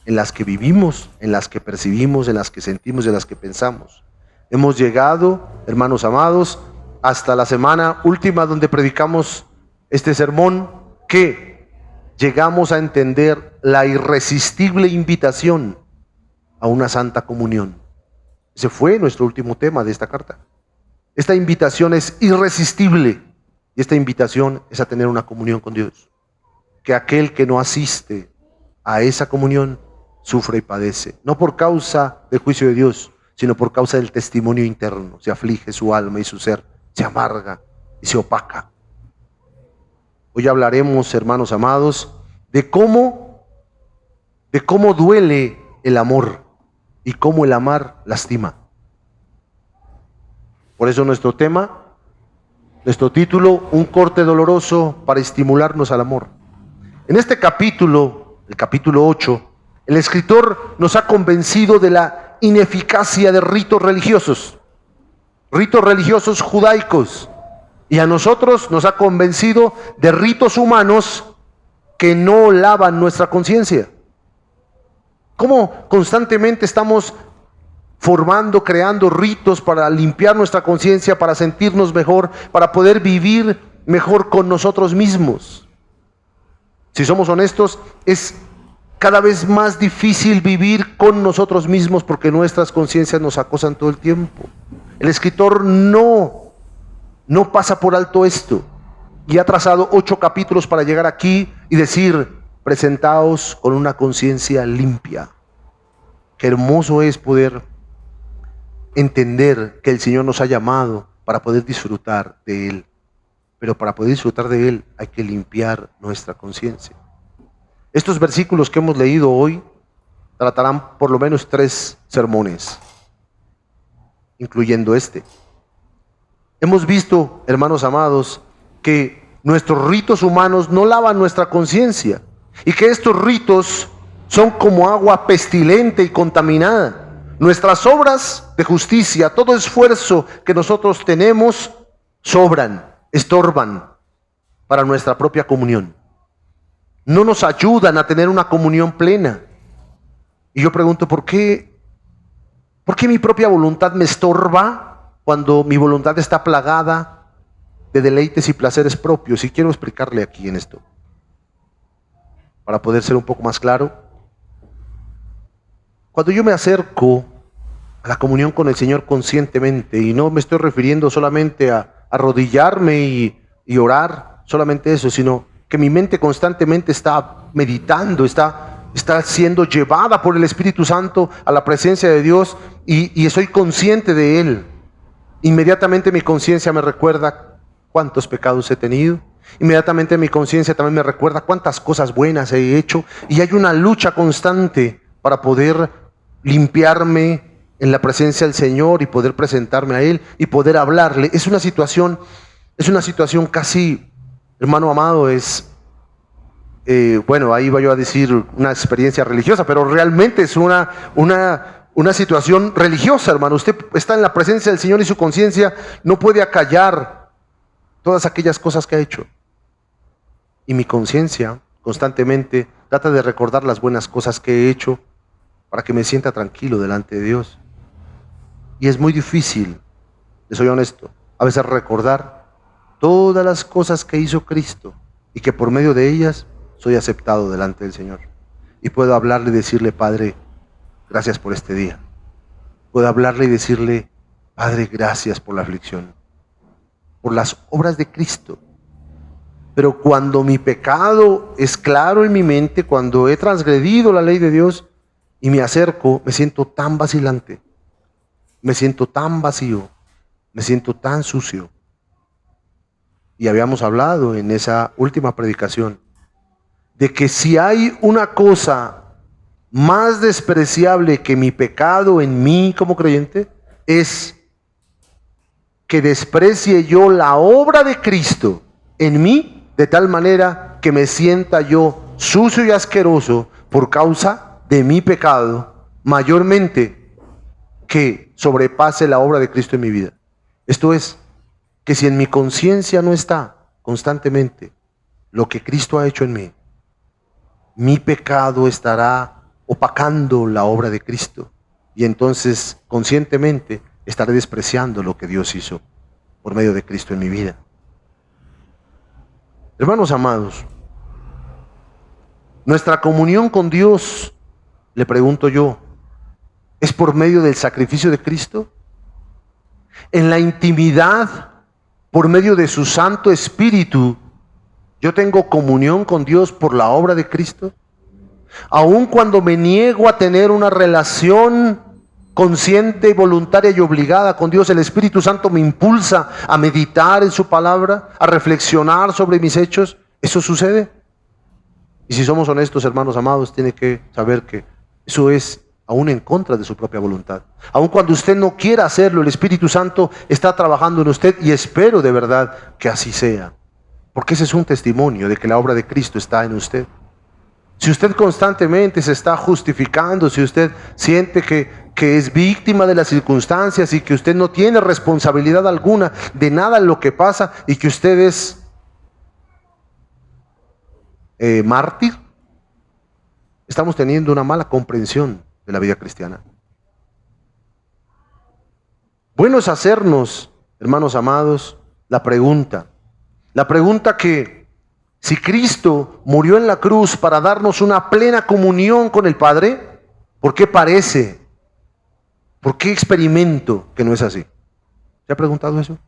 en las que vivimos, en las que percibimos, en las que sentimos, en las que pensamos. Hemos llegado, hermanos amados, hasta la semana última donde predicamos este sermón, que llegamos a entender la irresistible invitación a una santa comunión. Ese fue nuestro último tema de esta carta. Esta invitación es irresistible y esta invitación es a tener una comunión con Dios. Que aquel que no asiste a esa comunión sufre y padece, no por causa del juicio de Dios, sino por causa del testimonio interno. Se aflige su alma y su ser, se amarga y se opaca. Hoy hablaremos, hermanos amados, de cómo duele el amor y cómo el amar lastima. Por eso nuestro tema, nuestro título, un corte doloroso para estimularnos al amor. En este capítulo, el capítulo 8, el escritor nos ha convencido de la ineficacia de ritos religiosos judaicos, y a nosotros nos ha convencido de ritos humanos que no lavan nuestra conciencia. ¿Cómo constantemente estamos formando, creando ritos para limpiar nuestra conciencia, para sentirnos mejor, para poder vivir mejor con nosotros mismos? Si somos honestos, es cada vez más difícil vivir con nosotros mismos porque nuestras conciencias nos acosan todo el tiempo. El escritor no pasa por alto esto y ha trazado 8 capítulos para llegar aquí y decir: presentaos con una conciencia limpia. Qué hermoso es poder entender que el Señor nos ha llamado para poder disfrutar de Él. Pero para poder disfrutar de Él hay que limpiar nuestra conciencia. Estos versículos que hemos leído hoy tratarán por lo menos 3 sermones, incluyendo este. Hemos visto, hermanos amados, que nuestros ritos humanos no lavan nuestra conciencia y que estos ritos son como agua pestilente y contaminada. Nuestras obras de justicia, todo esfuerzo que nosotros tenemos, sobran, estorban para nuestra propia comunión. No nos ayudan a tener una comunión plena. Y yo pregunto, ¿por qué mi propia voluntad me estorba cuando mi voluntad está plagada de deleites y placeres propios? Y quiero explicarle aquí en esto, para poder ser un poco más claro. Cuando yo me acerco a la comunión con el Señor conscientemente, y no me estoy refiriendo solamente a arrodillarme y orar, solamente eso, sino que mi mente constantemente está meditando, está siendo llevada por el Espíritu Santo a la presencia de Dios y estoy consciente de Él. Inmediatamente mi conciencia me recuerda cuántos pecados he tenido. Inmediatamente mi conciencia también me recuerda cuántas cosas buenas he hecho. Y hay una lucha constante para poder limpiarme en la presencia del Señor y poder presentarme a Él y poder hablarle. Es una situación casi hermano amado, es, bueno, ahí iba yo a decir una experiencia religiosa, pero realmente es una situación religiosa, hermano. Usted está en la presencia del Señor y su conciencia no puede acallar todas aquellas cosas que ha hecho. Y mi conciencia constantemente trata de recordar las buenas cosas que he hecho para que me sienta tranquilo delante de Dios. Y es muy difícil, les soy honesto, a veces recordar todas las cosas que hizo Cristo y que por medio de ellas soy aceptado delante del Señor. Y puedo hablarle y decirle: Padre, gracias por este día. Puedo hablarle y decirle: Padre, gracias por la aflicción, por las obras de Cristo. Pero cuando mi pecado es claro en mi mente, cuando he transgredido la ley de Dios y me acerco, me siento tan vacilante, me siento tan vacío, me siento tan sucio. Y habíamos hablado en esa última predicación de que si hay una cosa más despreciable que mi pecado en mí como creyente, es que desprecie yo la obra de Cristo en mí, de tal manera que me sienta yo sucio y asqueroso por causa de mi pecado, mayormente que sobrepase la obra de Cristo en mi vida. Esto es, que si en mi conciencia no está constantemente lo que Cristo ha hecho en mí, mi pecado estará opacando la obra de Cristo, y entonces conscientemente estaré despreciando lo que Dios hizo por medio de Cristo en mi vida. Hermanos amados, nuestra comunión con Dios, le pregunto yo, ¿es por medio del sacrificio de Cristo? En la intimidad, por medio de su Santo Espíritu, ¿yo tengo comunión con Dios por la obra de Cristo? Aun cuando me niego a tener una relación consciente, voluntaria y obligada con Dios, el Espíritu Santo me impulsa a meditar en su palabra, a reflexionar sobre mis hechos. ¿Eso sucede? Y si somos honestos, hermanos amados, tiene que saber que eso es aún en contra de su propia voluntad. Aun cuando usted no quiera hacerlo, el Espíritu Santo está trabajando en usted, y espero de verdad que así sea, porque ese es un testimonio de que la obra de Cristo está en usted. Si usted constantemente se está justificando, si usted siente que es víctima de las circunstancias y que usted no tiene responsabilidad alguna de nada en lo que pasa y que usted es mártir, estamos teniendo una mala comprensión de la vida cristiana. Bueno es hacernos, hermanos amados, la pregunta que si Cristo murió en la cruz para darnos una plena comunión con el Padre, ¿por qué parece? ¿Por qué experimento que no es así? ¿Se ha preguntado eso?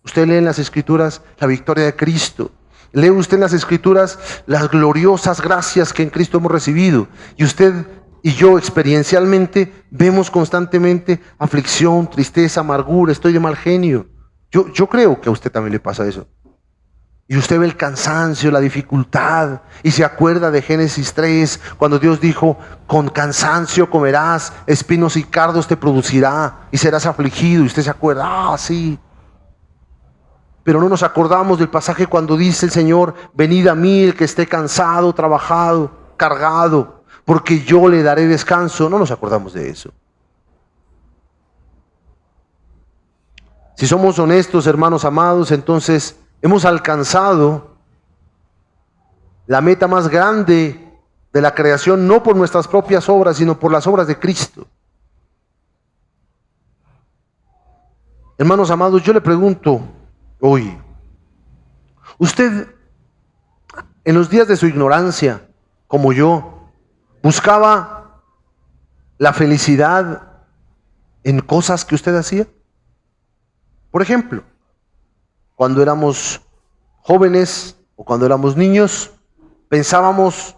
Usted lee en las Escrituras la victoria de Cristo. Lee usted en las Escrituras las gloriosas gracias que en Cristo hemos recibido. Y usted y yo experiencialmente vemos constantemente aflicción, tristeza, amargura, estoy de mal genio. Yo creo que a usted también le pasa eso. Y usted ve el cansancio, la dificultad, y se acuerda de Génesis 3, cuando Dios dijo: con cansancio comerás, espinos y cardos te producirá, y serás afligido. Y usted se acuerda: sí. Pero no nos acordamos del pasaje cuando dice el Señor: venid a mí el que esté cansado, trabajado, cargado, porque yo le daré descanso. No nos acordamos de eso. Si somos honestos, hermanos amados, entonces hemos alcanzado la meta más grande de la creación, no por nuestras propias obras, sino por las obras de Cristo. Hermanos amados, yo le pregunto hoy, ¿usted en los días de su ignorancia, como yo, buscaba la felicidad en cosas que usted hacía? Por ejemplo, cuando éramos jóvenes o cuando éramos niños, pensábamos,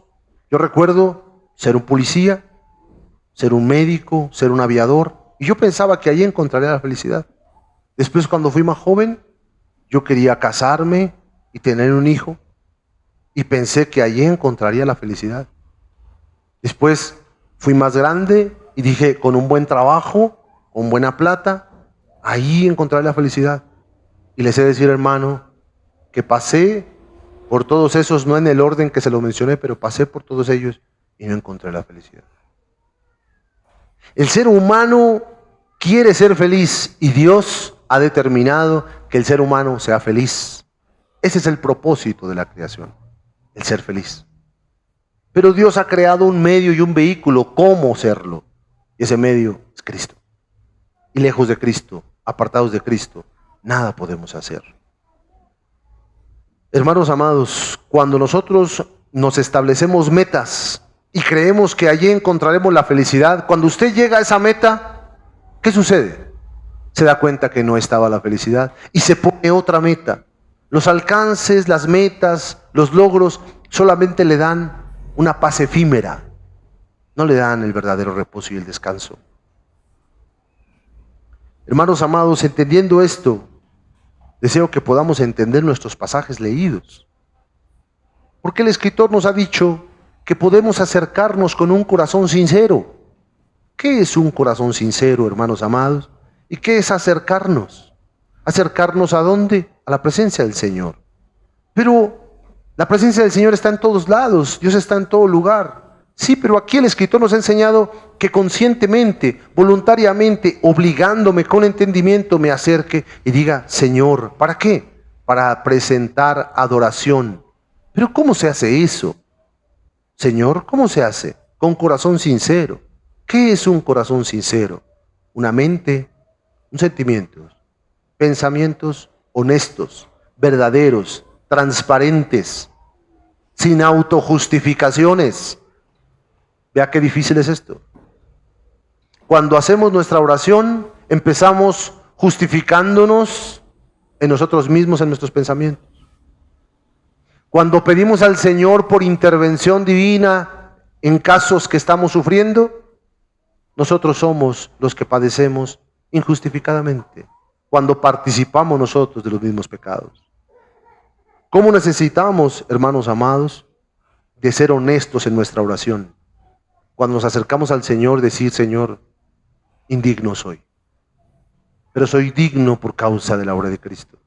yo recuerdo, ser un policía, ser un médico, ser un aviador, y yo pensaba que allí encontraría la felicidad. Después, cuando fui más joven, yo quería casarme y tener un hijo, y pensé que allí encontraría la felicidad. Después fui más grande y dije, con un buen trabajo, con buena plata, ahí encontraré la felicidad. Y les he de decir, hermano, que pasé por todos esos, no en el orden que se lo mencioné, pero pasé por todos ellos y no encontré la felicidad. El ser humano quiere ser feliz y Dios ha determinado que el ser humano sea feliz. Ese es el propósito de la creación, el ser feliz. Pero Dios ha creado un medio y un vehículo cómo serlo. Y ese medio es Cristo. Y lejos de Cristo, apartados de Cristo, nada podemos hacer. Hermanos amados, cuando nosotros nos establecemos metas y creemos que allí encontraremos la felicidad, cuando usted llega a esa meta, ¿qué sucede? Se da cuenta que no estaba la felicidad y se pone otra meta. Los alcances, las metas, los logros solamente le dan una paz efímera, no le dan el verdadero reposo y el descanso. Hermanos amados, entendiendo esto, deseo que podamos entender nuestros pasajes leídos. Porque el escritor nos ha dicho que podemos acercarnos con un corazón sincero. ¿Qué es un corazón sincero, hermanos amados? ¿Y qué es acercarnos? ¿Acercarnos a dónde? A la presencia del Señor. Pero la presencia del Señor está en todos lados, Dios está en todo lugar. Sí, pero aquí el escritor nos ha enseñado que conscientemente, voluntariamente, obligándome con entendimiento, me acerque y diga, Señor, ¿para qué? Para presentar adoración. Pero ¿cómo se hace eso? Señor, ¿cómo se hace? Con corazón sincero. ¿Qué es un corazón sincero? Una mente, un sentimiento, pensamientos honestos, verdaderos, transparentes, sin autojustificaciones. Vea qué difícil es esto. Cuando hacemos nuestra oración, empezamos justificándonos en nosotros mismos, en nuestros pensamientos. Cuando pedimos al Señor por intervención divina en casos que estamos sufriendo, nosotros somos los que padecemos injustificadamente, cuando participamos nosotros de los mismos pecados. ¿Cómo necesitamos, hermanos amados, de ser honestos en nuestra oración? Cuando nos acercamos al Señor, decir, Señor, indigno soy, pero soy digno por causa de la obra de Cristo.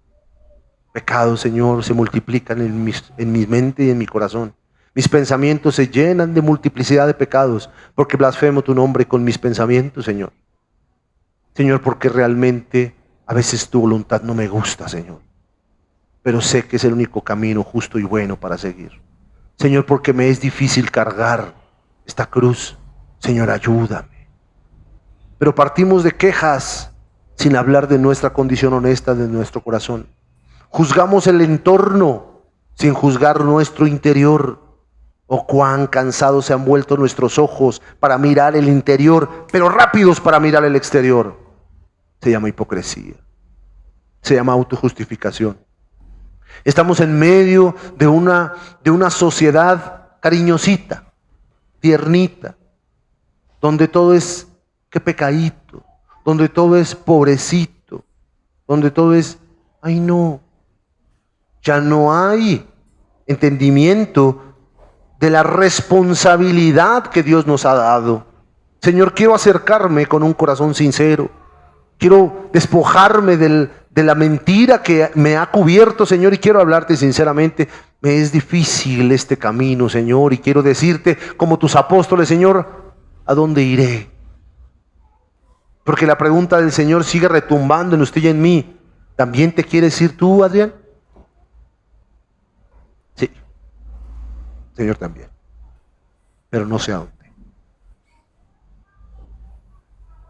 Pecados, Señor, se multiplican en mi mente y en mi corazón. Mis pensamientos se llenan de multiplicidad de pecados, porque blasfemo tu nombre con mis pensamientos, Señor. Señor, porque realmente a veces tu voluntad no me gusta, Señor, pero sé que es el único camino justo y bueno para seguir. Señor, porque me es difícil cargar esta cruz. Señor, ayúdame. Pero partimos de quejas sin hablar de nuestra condición honesta, de nuestro corazón. Juzgamos el entorno sin juzgar nuestro interior. Oh, cuán cansados se han vuelto nuestros ojos para mirar el interior, pero rápidos para mirar el exterior. Se llama hipocresía. Se llama autojustificación. Estamos en medio de una sociedad cariñosita, tiernita, donde todo es que pecadito, donde todo es pobrecito, donde todo es, ay no, ya no hay entendimiento de la responsabilidad que Dios nos ha dado. Señor, quiero acercarme con un corazón sincero, quiero despojarme de la mentira que me ha cubierto, Señor, y quiero hablarte sinceramente. Me es difícil este camino, Señor, y quiero decirte, como tus apóstoles, Señor, ¿a dónde iré? Porque la pregunta del Señor sigue retumbando en usted y en mí. ¿También te quieres ir tú, Adrián? Sí, Señor, también. Pero no sé a dónde.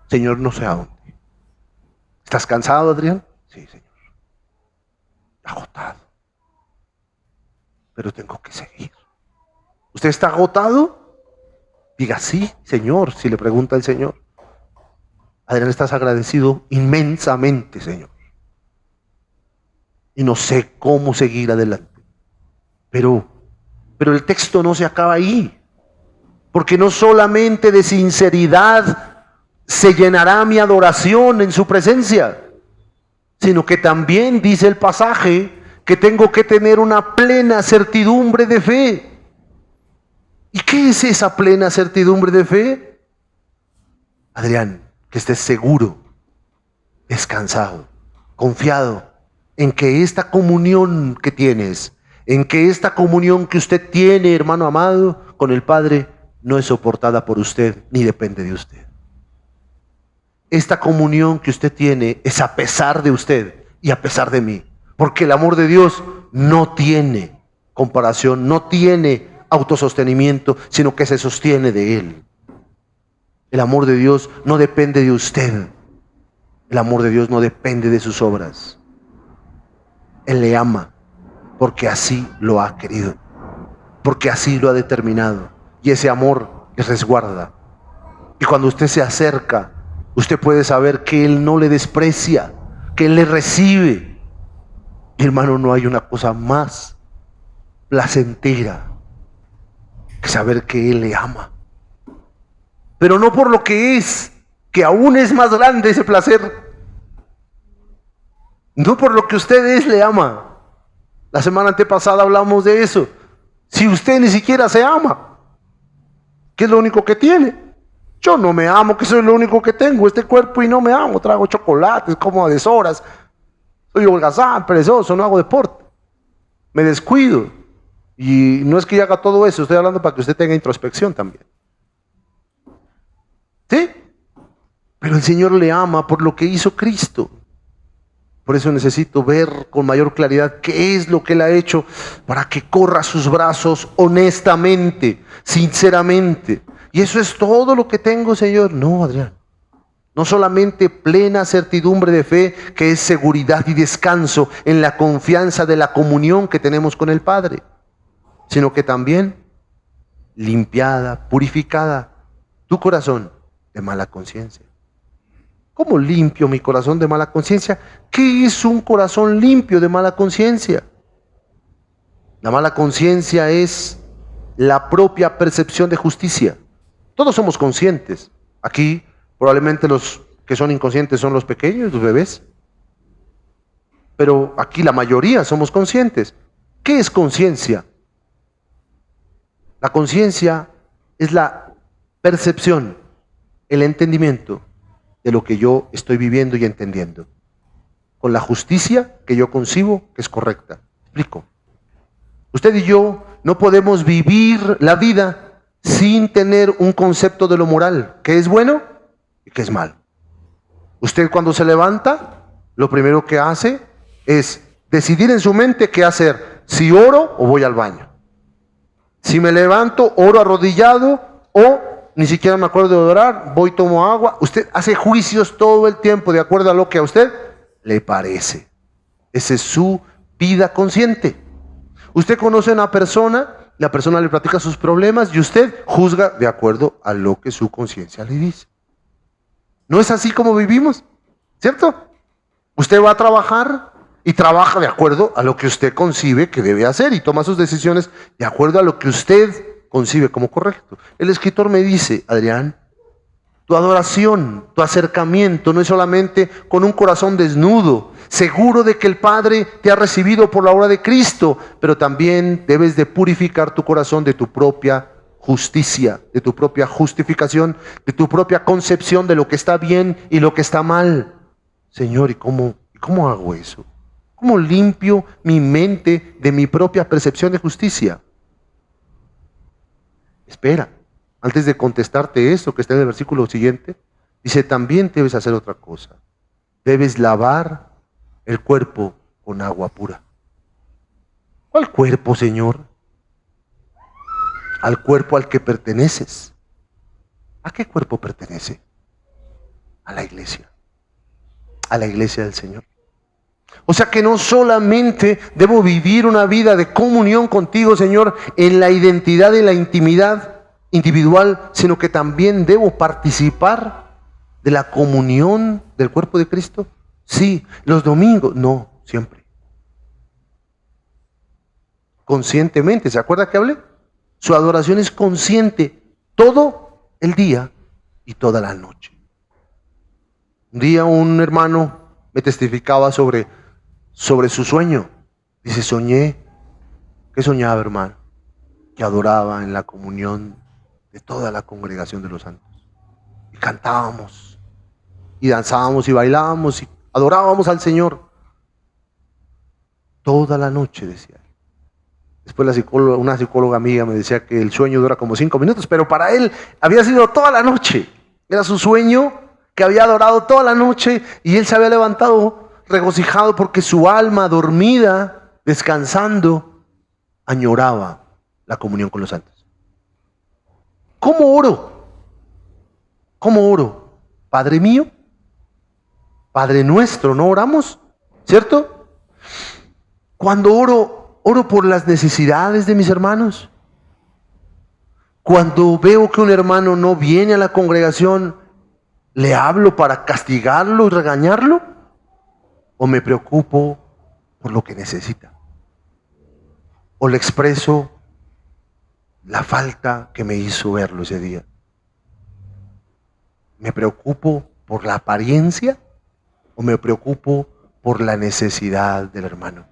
Señor, no sé a dónde. ¿Estás cansado, Adrián? Sí, Señor. Agotado. Pero tengo que seguir. ¿Usted está agotado? Diga sí, Señor, si le pregunta el Señor. Adrián, estás agradecido inmensamente, Señor. Y no sé cómo seguir adelante. Pero el texto no se acaba ahí. Porque no solamente de sinceridad se llenará mi adoración en su presencia, sino que también dice el pasaje que tengo que tener una plena certidumbre de fe. ¿Y qué es esa plena certidumbre de fe? Adrián, que estés seguro, descansado, confiado en que esta comunión que tienes, en que esta comunión que usted tiene, hermano amado, con el Padre, no es soportada por usted ni depende de usted. Esta comunión que usted tiene es a pesar de usted y a pesar de mí, porque el amor de Dios no tiene comparación, no tiene autosostenimiento, sino que se sostiene de Él. El amor de Dios no depende de usted, el amor de Dios no depende de sus obras. Él le ama porque así lo ha querido, porque así lo ha determinado, y ese amor le resguarda. Y cuando usted se acerca, usted puede saber que Él no le desprecia, que Él le recibe. Y, hermano, no hay una cosa más placentera que saber que Él le ama. Pero no por lo que es, que aún es más grande ese placer. No por lo que usted es, le ama. La semana antepasada hablamos de eso. Si usted ni siquiera se ama, ¿qué es lo único que tiene? Yo no me amo, que soy lo único que tengo, este cuerpo, y no me amo. Trago chocolates, como a deshoras. Soy holgazán, perezoso, no hago deporte. Me descuido. Y no es que yo haga todo eso, estoy hablando para que usted tenga introspección también. ¿Sí? Pero el Señor le ama por lo que hizo Cristo. Por eso necesito ver con mayor claridad qué es lo que Él ha hecho para que corra a sus brazos honestamente, sinceramente. Y eso es todo lo que tengo, Señor. No, Adrián. No solamente plena certidumbre de fe, que es seguridad y descanso en la confianza de la comunión que tenemos con el Padre, sino que también limpiada, purificada tu corazón de mala conciencia. ¿Cómo limpio mi corazón de mala conciencia? ¿Qué es un corazón limpio de mala conciencia? La mala conciencia es la propia percepción de justicia. Todos somos conscientes. Aquí probablemente los que son inconscientes son los pequeños, los bebés. Pero aquí la mayoría somos conscientes. ¿Qué es conciencia? La conciencia es la percepción, el entendimiento de lo que yo estoy viviendo y entendiendo, con la justicia que yo concibo que es correcta. ¿Explico? Usted y yo no podemos vivir la vida sin tener un concepto de lo moral, qué es bueno y qué es malo. Usted cuando se levanta, lo primero que hace es decidir en su mente qué hacer, si oro o voy al baño. Si me levanto, oro arrodillado o ni siquiera me acuerdo de orar, voy, tomo agua. Usted hace juicios todo el tiempo de acuerdo a lo que a usted le parece. Esa es su vida consciente. Usted conoce a una persona, la persona le platica sus problemas y usted juzga de acuerdo a lo que su conciencia le dice. ¿No es así como vivimos? ¿Cierto? Usted va a trabajar y trabaja de acuerdo a lo que usted concibe que debe hacer y toma sus decisiones de acuerdo a lo que usted concibe como correcto. El escritor me dice, Adrián, tu adoración, tu acercamiento no es solamente con un corazón desnudo, seguro de que el Padre te ha recibido por la obra de Cristo, pero también debes de purificar tu corazón de tu propia justicia, de tu propia justificación, de tu propia concepción de lo que está bien y lo que está mal. Señor, ¿y cómo hago eso? ¿Cómo limpio mi mente de mi propia percepción de justicia? Espera, antes de contestarte esto que está en el versículo siguiente, dice, también debes hacer otra cosa. Debes lavar el cuerpo con agua pura. ¿Cuál cuerpo, Señor? Al cuerpo al que perteneces. ¿A qué cuerpo pertenece? A la iglesia del Señor. O sea que no solamente debo vivir una vida de comunión contigo, Señor, en la identidad y la intimidad individual, sino que también debo participar de la comunión del cuerpo de Cristo. Sí, los domingos, no, siempre. Conscientemente, ¿se acuerda que hablé? Su adoración es consciente todo el día y toda la noche. Un día un hermano me testificaba sobre su sueño. Dice, soñé. ¿Qué soñaba, hermano? Que adoraba en la comunión de toda la congregación de los santos. Y cantábamos, y danzábamos, y bailábamos, y adorábamos al Señor. Toda la noche, decía él. Después una psicóloga amiga me decía que el sueño dura como 5 minutos, pero para él había sido toda la noche. Era su sueño, que había adorado toda la noche y él se había levantado regocijado porque su alma dormida, descansando, añoraba la comunión con los santos. ¿Cómo oro? ¿Cómo oro? Padre mío, Padre nuestro, ¿no oramos? ¿Cierto? Cuando oro por las necesidades de mis hermanos. Cuando veo que un hermano no viene a la congregación, ¿le hablo para castigarlo y regañarlo? ¿O me preocupo por lo que necesita? ¿O le expreso la falta que me hizo verlo ese día? ¿Me preocupo por la apariencia o me preocupo por la necesidad del hermano?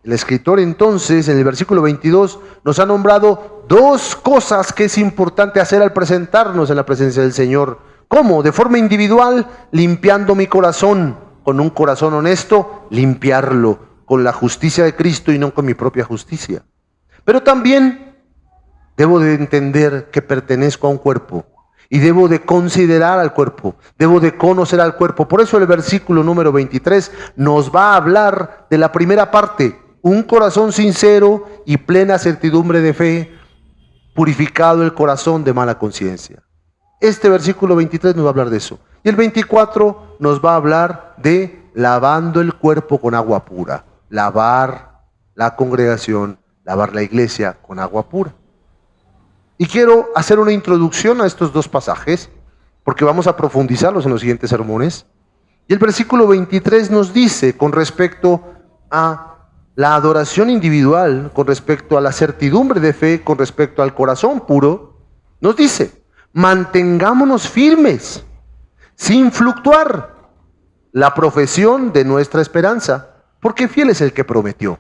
El escritor entonces, en el versículo 22, nos ha nombrado 2 cosas que es importante hacer al presentarnos en la presencia del Señor. ¿Cómo? De forma individual, limpiando mi corazón, con un corazón honesto, limpiarlo con la justicia de Cristo y no con mi propia justicia. Pero también debo de entender que pertenezco a un cuerpo y debo de considerar al cuerpo, debo de conocer al cuerpo. Por eso el versículo número 23 nos va a hablar de la primera parte, un corazón sincero y plena certidumbre de fe, purificado el corazón de mala conciencia. Este versículo 23 nos va a hablar de eso. Y el 24 nos va a hablar de lavando el cuerpo con agua pura. Lavar la congregación, lavar la iglesia con agua pura. Y quiero hacer una introducción a estos 2 pasajes, porque vamos a profundizarlos en los siguientes sermones. Y el versículo 23 nos dice, con respecto a la adoración individual, con respecto a la certidumbre de fe, con respecto al corazón puro, nos dice, mantengámonos firmes, sin fluctuar, la profesión de nuestra esperanza, porque fiel es el que prometió.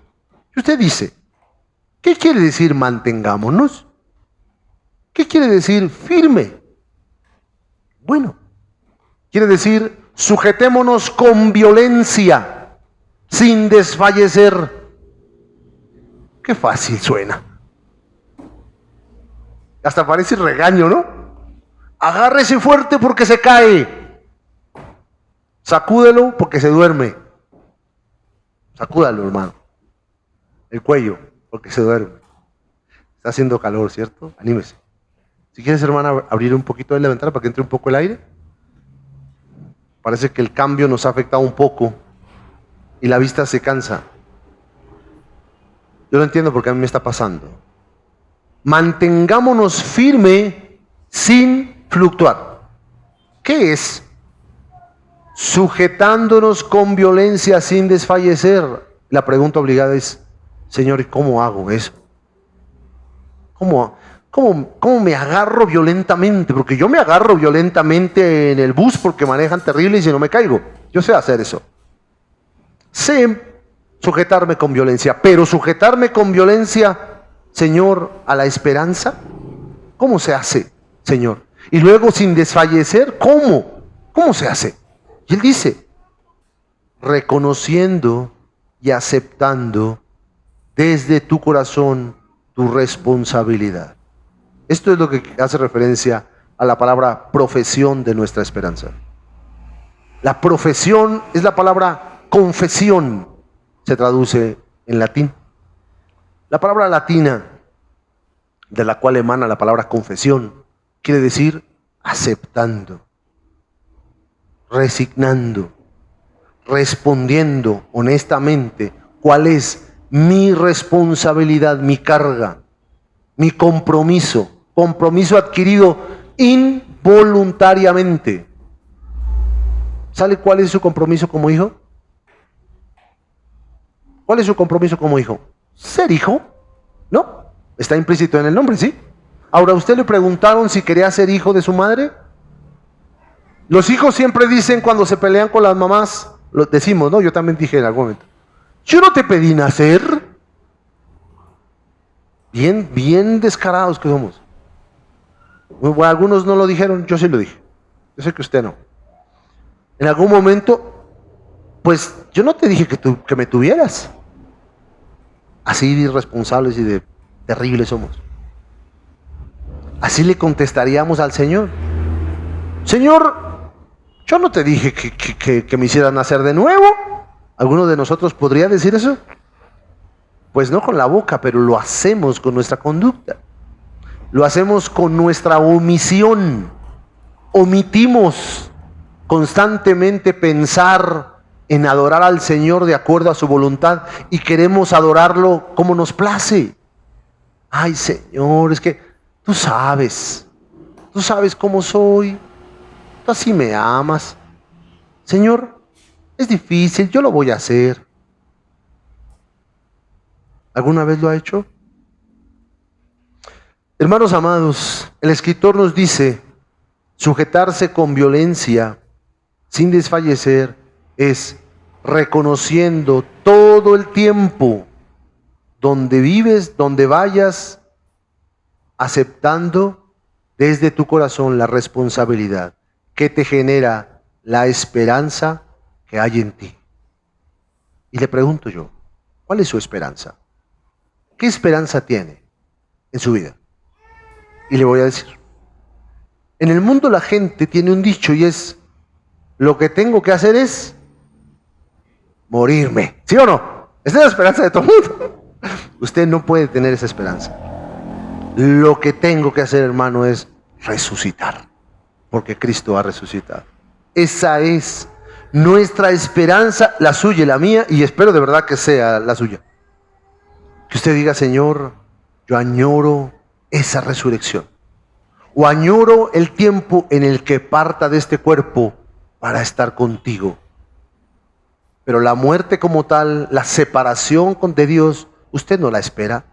Y usted dice, ¿qué quiere decir mantengámonos? ¿Qué quiere decir firme? Bueno, quiere decir sujetémonos con violencia, sin desfallecer. Qué fácil suena. Hasta parece regaño, ¿no? Agárrese fuerte porque se cae. Sacúdelo porque se duerme. Sacúdalo, hermano. El cuello porque se duerme. Está haciendo calor, ¿cierto? Anímese. Si quieres, hermana, abrir un poquito de la ventana para que entre un poco el aire. Parece que el cambio nos ha afectado un poco y la vista se cansa. Yo lo entiendo porque a mí me está pasando. Mantengámonos firme sin fluctuar. ¿Qué es? Sujetándonos con violencia sin desfallecer. La pregunta obligada es, Señor, ¿y cómo hago eso? ¿Cómo me agarro violentamente? Porque yo me agarro violentamente en el bus porque manejan terrible y si no me caigo. Yo sé hacer eso. Sé sujetarme con violencia, pero sujetarme con violencia, Señor, a la esperanza, ¿cómo se hace, Señor? Y luego sin desfallecer, ¿cómo se hace? Y él dice, reconociendo y aceptando desde tu corazón tu responsabilidad. Esto es lo que hace referencia a la palabra profesión de nuestra esperanza. La profesión es la palabra confesión, se traduce en latín. La palabra latina, de la cual emana la palabra confesión, quiere decir aceptando, resignando, respondiendo honestamente cuál es mi responsabilidad, mi carga, mi compromiso adquirido involuntariamente. ¿Sabe cuál es su compromiso como hijo? ¿Cuál es su compromiso como hijo? ¿Ser hijo? ¿No? Está implícito en el nombre, ¿sí? Ahora, ¿usted le preguntaron si quería ser hijo de su madre? Los hijos siempre dicen cuando se pelean con las mamás, lo decimos, ¿no? Yo también dije en algún momento, yo no te pedí nacer. Bien descarados que somos. Bueno, algunos no lo dijeron, yo sí lo dije. Yo sé que usted no. En algún momento, pues yo no te dije que me tuvieras. Así de irresponsables y de terribles somos. Así le contestaríamos al Señor. Señor, yo no te dije que me hicieras nacer de nuevo. ¿Alguno de nosotros podría decir eso? Pues no con la boca, pero lo hacemos con nuestra conducta. Lo hacemos con nuestra omisión. Omitimos constantemente pensar en adorar al Señor de acuerdo a su voluntad y queremos adorarlo como nos place. Ay, Señor, es que tú sabes cómo soy, tú así me amas. Señor, es difícil, yo lo voy a hacer. ¿Alguna vez lo ha hecho? Hermanos amados, el escritor nos dice, sujetarse con violencia, sin desfallecer, es reconociendo todo el tiempo donde vives, donde vayas, aceptando desde tu corazón la responsabilidad que te genera la esperanza que hay en ti. Y le pregunto yo, ¿cuál es su esperanza? ¿Qué esperanza tiene en su vida? Y le voy a decir, en el mundo la gente tiene un dicho y es, lo que tengo que hacer es morirme. ¿Sí o no? Esa es la esperanza de todo el mundo. Usted no puede tener esa esperanza. Lo que tengo que hacer, hermano, es resucitar, porque Cristo ha resucitado. Esa es nuestra esperanza, la suya y la mía, y espero de verdad que sea la suya. Que usted diga, Señor, yo añoro esa resurrección, o añoro el tiempo en el que parta de este cuerpo para estar contigo. Pero la muerte como tal, la separación de Dios, usted no la espera.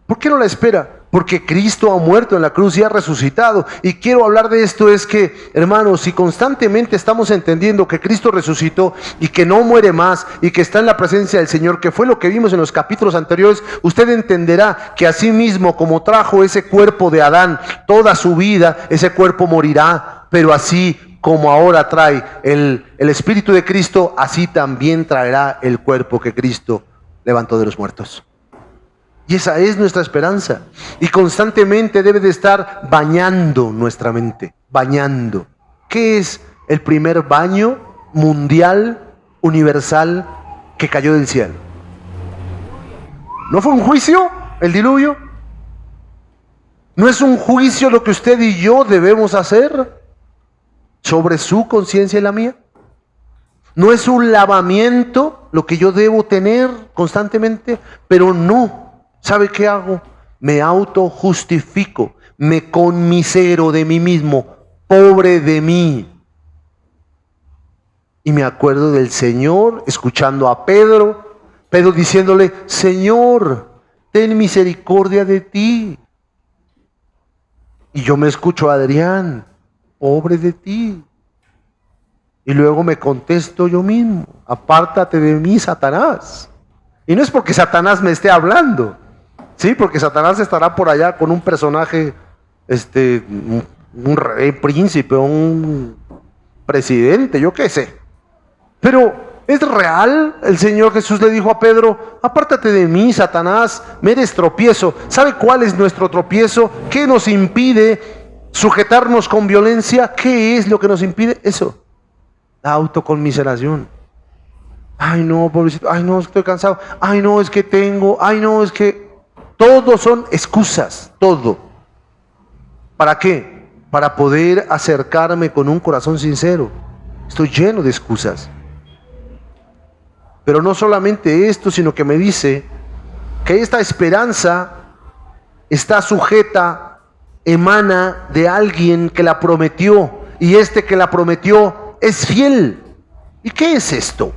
¿Por qué no la espera? Porque Cristo ha muerto en la cruz y ha resucitado. Y quiero hablar de esto, es que, hermanos, si constantemente estamos entendiendo que Cristo resucitó y que no muere más y que está en la presencia del Señor, que fue lo que vimos en los capítulos anteriores, usted entenderá que así mismo como trajo ese cuerpo de Adán toda su vida, ese cuerpo morirá, pero así como ahora trae el Espíritu de Cristo, así también traerá el cuerpo que Cristo levantó de los muertos. Y esa es nuestra esperanza. Y constantemente debe de estar bañando nuestra mente. Bañando. ¿Qué es el primer baño mundial, universal, que cayó del cielo? ¿No fue un juicio el diluvio? ¿No es un juicio lo que usted y yo debemos hacer sobre su conciencia y la mía? ¿No es un lavamiento lo que yo debo tener constantemente? Pero no. ¿Sabe qué hago? Me autojustifico, me conmisero de mí mismo, pobre de mí. Y me acuerdo del Señor escuchando a Pedro diciéndole, Señor, ten misericordia de ti. Y yo me escucho a Adrián, pobre de ti. Y luego me contesto yo mismo, apártate de mí, Satanás. Y no es porque Satanás me esté hablando. Sí, porque Satanás estará por allá con un personaje, un rey, príncipe, un presidente, yo qué sé. Pero es real, el Señor Jesús le dijo a Pedro, apártate de mí, Satanás, me eres tropiezo. ¿Sabe cuál es nuestro tropiezo? ¿Qué nos impide sujetarnos con violencia? ¿Qué es lo que nos impide? Eso, la autoconmiseración. Ay no, pobrecito, ay no, estoy cansado, ay no, es que tengo, ay no, es que... Todo son excusas, todo. ¿Para qué? Para poder acercarme con un corazón sincero. Estoy lleno de excusas. Pero no solamente esto, sino que me dice que esta esperanza está sujeta, emana de alguien que la prometió, y este que la prometió es fiel. ¿Y qué es esto?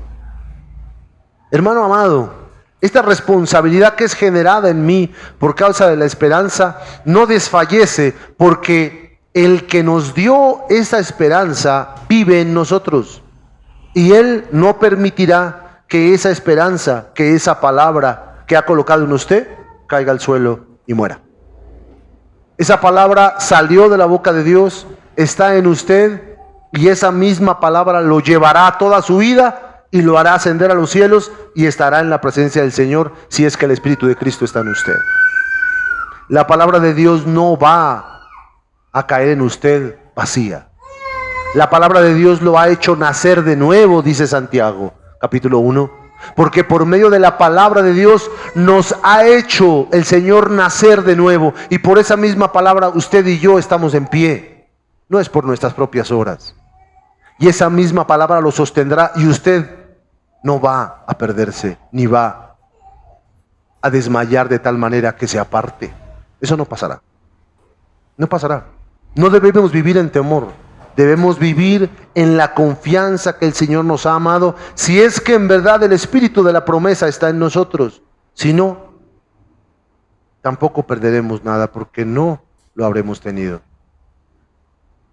Hermano amado, esta responsabilidad que es generada en mí por causa de la esperanza no desfallece, porque el que nos dio esa esperanza vive en nosotros, y Él no permitirá que esa esperanza, que esa palabra que ha colocado en usted caiga al suelo y muera. Esa palabra salió de la boca de Dios, está en usted, y esa misma palabra lo llevará toda su vida y lo hará ascender a los cielos y estará en la presencia del Señor si es que el Espíritu de Cristo está en usted. La palabra de Dios no va a caer en usted vacía. La palabra de Dios lo ha hecho nacer de nuevo, dice Santiago, capítulo 1. Porque por medio de la palabra de Dios nos ha hecho el Señor nacer de nuevo. Y por esa misma palabra usted y yo estamos en pie. No es por nuestras propias obras. Y esa misma palabra lo sostendrá y usted no va a perderse, ni va a desmayar de tal manera que se aparte. Eso no pasará. No pasará. No debemos vivir en temor. Debemos vivir en la confianza que el Señor nos ha amado, si es que en verdad el Espíritu de la promesa está en nosotros. Si no, tampoco perderemos nada porque no lo habremos tenido.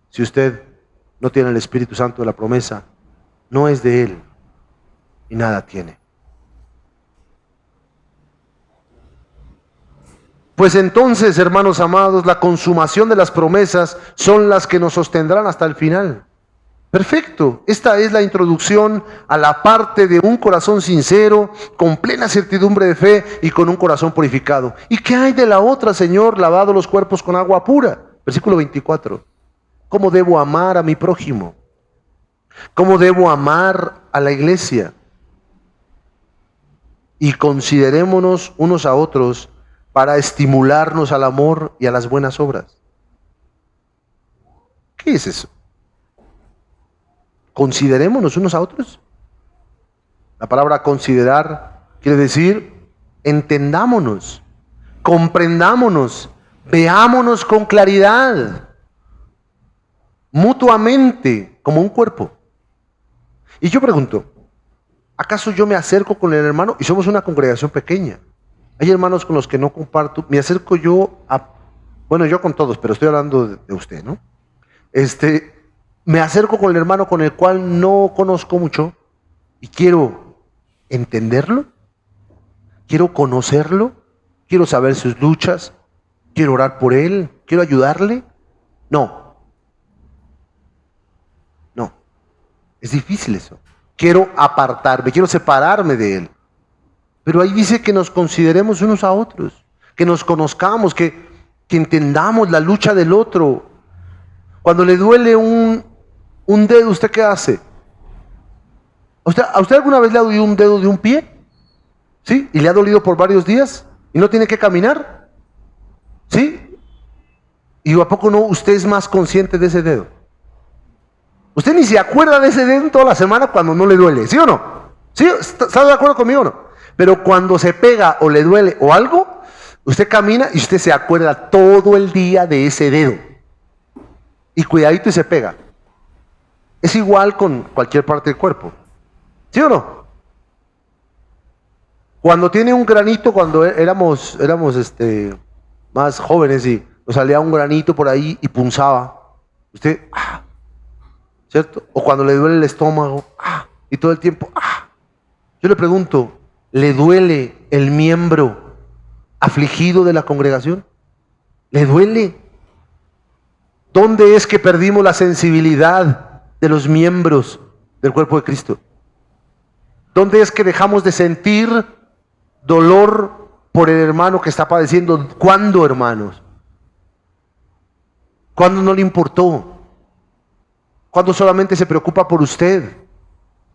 Si usted no tiene el Espíritu Santo de la promesa, no es de Él y nada tiene. Pues entonces, hermanos amados, la consumación de las promesas son las que nos sostendrán hasta el final. Perfecto. Esta es la introducción a la parte de un corazón sincero, con plena certidumbre de fe y con un corazón purificado. ¿Y qué hay de la otra, Señor? Lavado los cuerpos con agua pura. Versículo 24. ¿Cómo debo amar a mi prójimo? ¿Cómo debo amar a la iglesia? Y considerémonos unos a otros para estimularnos al amor y a las buenas obras. ¿Qué es eso? Considerémonos unos a otros. La palabra considerar quiere decir entendámonos, comprendámonos, veámonos con claridad, mutuamente, como un cuerpo. Y yo pregunto, ¿acaso yo me acerco con el hermano? Y somos una congregación pequeña. Hay hermanos con los que no comparto. Me acerco yo a... Bueno, yo con todos, pero estoy hablando de usted, ¿no? Me acerco con el hermano con el cual no conozco mucho y quiero entenderlo, quiero conocerlo, quiero saber sus luchas, quiero orar por él, quiero ayudarle. No. Es difícil eso. Quiero apartarme, quiero separarme de él. Pero ahí dice que nos consideremos unos a otros, que nos conozcamos, que entendamos la lucha del otro. Cuando le duele un dedo, ¿usted qué hace? ¿A usted alguna vez le ha dolido un dedo de un pie? ¿Sí? ¿Y le ha dolido por varios días? ¿Y no tiene que caminar? ¿Sí? ¿Y a poco no usted es más consciente de ese dedo? Usted ni se acuerda de ese dedo en toda la semana cuando no le duele, ¿sí o no? ¿Sí? ¿Está de acuerdo conmigo o no? Pero cuando se pega o le duele o algo, usted camina y usted se acuerda todo el día de ese dedo. Y cuidadito y se pega. Es igual con cualquier parte del cuerpo. ¿Sí o no? Cuando tiene un granito, cuando éramos más jóvenes y nos salía un granito por ahí y punzaba, usted, ¿cierto? O cuando le duele el estómago, y todo el tiempo, Yo le pregunto, ¿le duele el miembro afligido de la congregación? ¿Le duele? ¿Dónde es que perdimos la sensibilidad de los miembros del cuerpo de Cristo? ¿Dónde es que dejamos de sentir dolor por el hermano que está padeciendo? ¿Cuándo, hermanos? ¿Cuándo no le importó? ¿Cuándo solamente se preocupa por usted?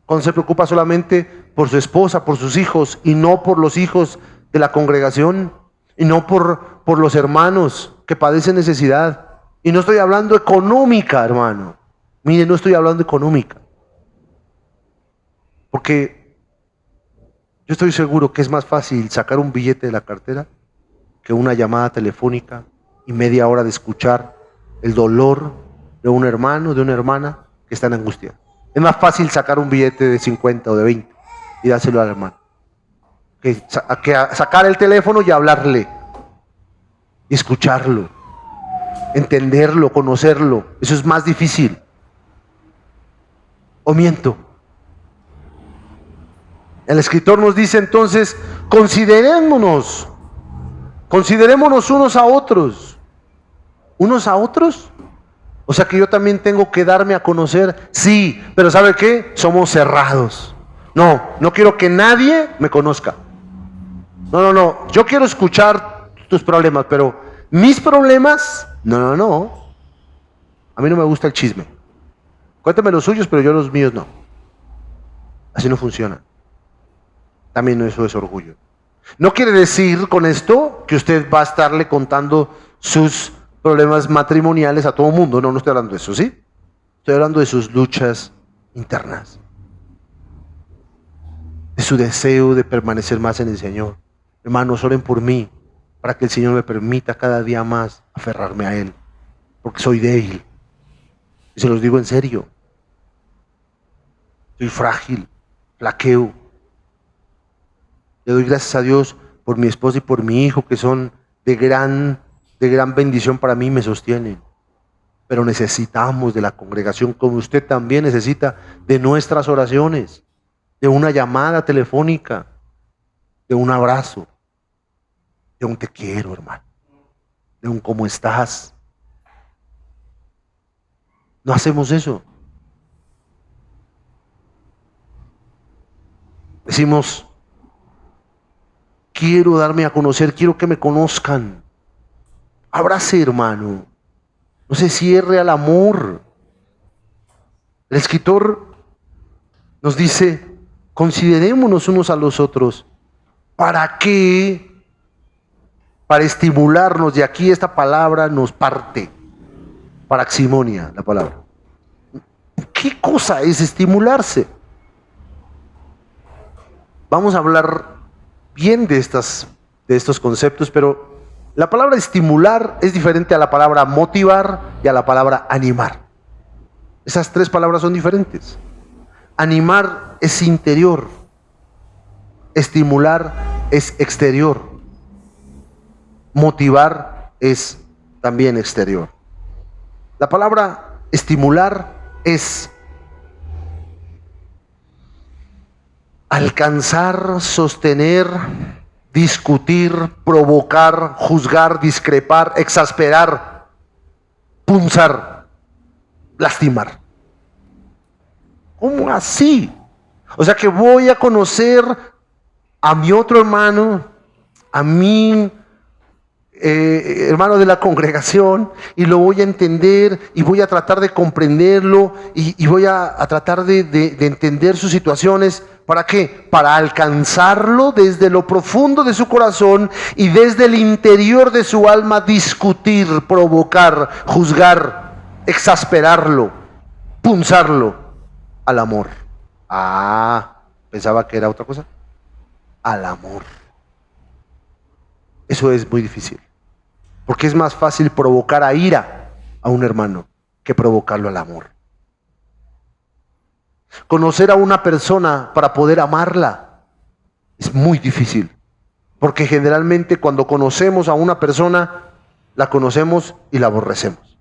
¿Cuándo se preocupa solamente por su esposa, por sus hijos y no por los hijos de la congregación? Y no por los hermanos que padecen necesidad. Y no estoy hablando económica, hermano. Mire, no estoy hablando económica. Porque yo estoy seguro que es más fácil sacar un billete de la cartera que una llamada telefónica y media hora de escuchar el dolor de un hermano, de una hermana que está en angustia. Es más fácil sacar un billete de 50 o de 20 y dárselo al hermano que sacar el teléfono y hablarle y escucharlo, entenderlo, conocerlo. Eso es más difícil. ¿O miento? El escritor nos dice entonces, considerémonos unos a otros. ¿Unos a otros? O sea que yo también tengo que darme a conocer. Sí, pero ¿sabe qué? Somos cerrados. No quiero que nadie me conozca. No. Yo quiero escuchar tus problemas, pero mis problemas, no. A mí no me gusta el chisme. Cuéntame los suyos, pero yo los míos no. Así no funciona. También eso es orgullo. No quiere decir con esto que usted va a estarle contando sus problemas matrimoniales a todo el mundo. No estoy hablando de eso, ¿sí? Estoy hablando de sus luchas internas. De su deseo de permanecer más en el Señor. Hermanos, oren por mí, para que el Señor me permita cada día más aferrarme a Él. Porque soy débil. Y se los digo en serio. Soy frágil, flaqueo. Le doy gracias a Dios por mi esposa y por mi hijo, que son de gran bendición para mí y me sostienen. Pero necesitamos de la congregación, como usted también necesita de nuestras oraciones, de una llamada telefónica, de un abrazo, de un te quiero, hermano, de un cómo estás. No hacemos eso. Decimos, quiero darme a conocer, quiero que me conozcan. Abrace, hermano. No se cierre al amor. El escritor nos dice, considerémonos unos a los otros. ¿Para qué? Para estimularnos. De aquí esta palabra nos parte. Paraximonia, la palabra. ¿Qué cosa es estimularse? Vamos a hablar bien de estos conceptos, pero la palabra estimular es diferente a la palabra motivar y a la palabra animar. Esas tres palabras son diferentes. Animar es interior, estimular es exterior, motivar es también exterior. La palabra estimular es alcanzar, sostener, discutir, provocar, juzgar, discrepar, exasperar, punzar, lastimar. ¿Cómo así? O sea que voy a conocer a mi otro hermano, a mi hermano de la congregación, y lo voy a entender y voy a tratar de comprenderlo y voy a tratar de entender sus situaciones. ¿Para qué? Para alcanzarlo desde lo profundo de su corazón y desde el interior de su alma, discutir, provocar, juzgar, exasperarlo, punzarlo al amor. Pensaba que era otra cosa. Al amor. Eso es muy difícil. Porque es más fácil provocar a ira a un hermano que provocarlo al amor. Conocer a una persona para poder amarla es muy difícil, porque generalmente cuando conocemos a una persona, la conocemos y la aborrecemos.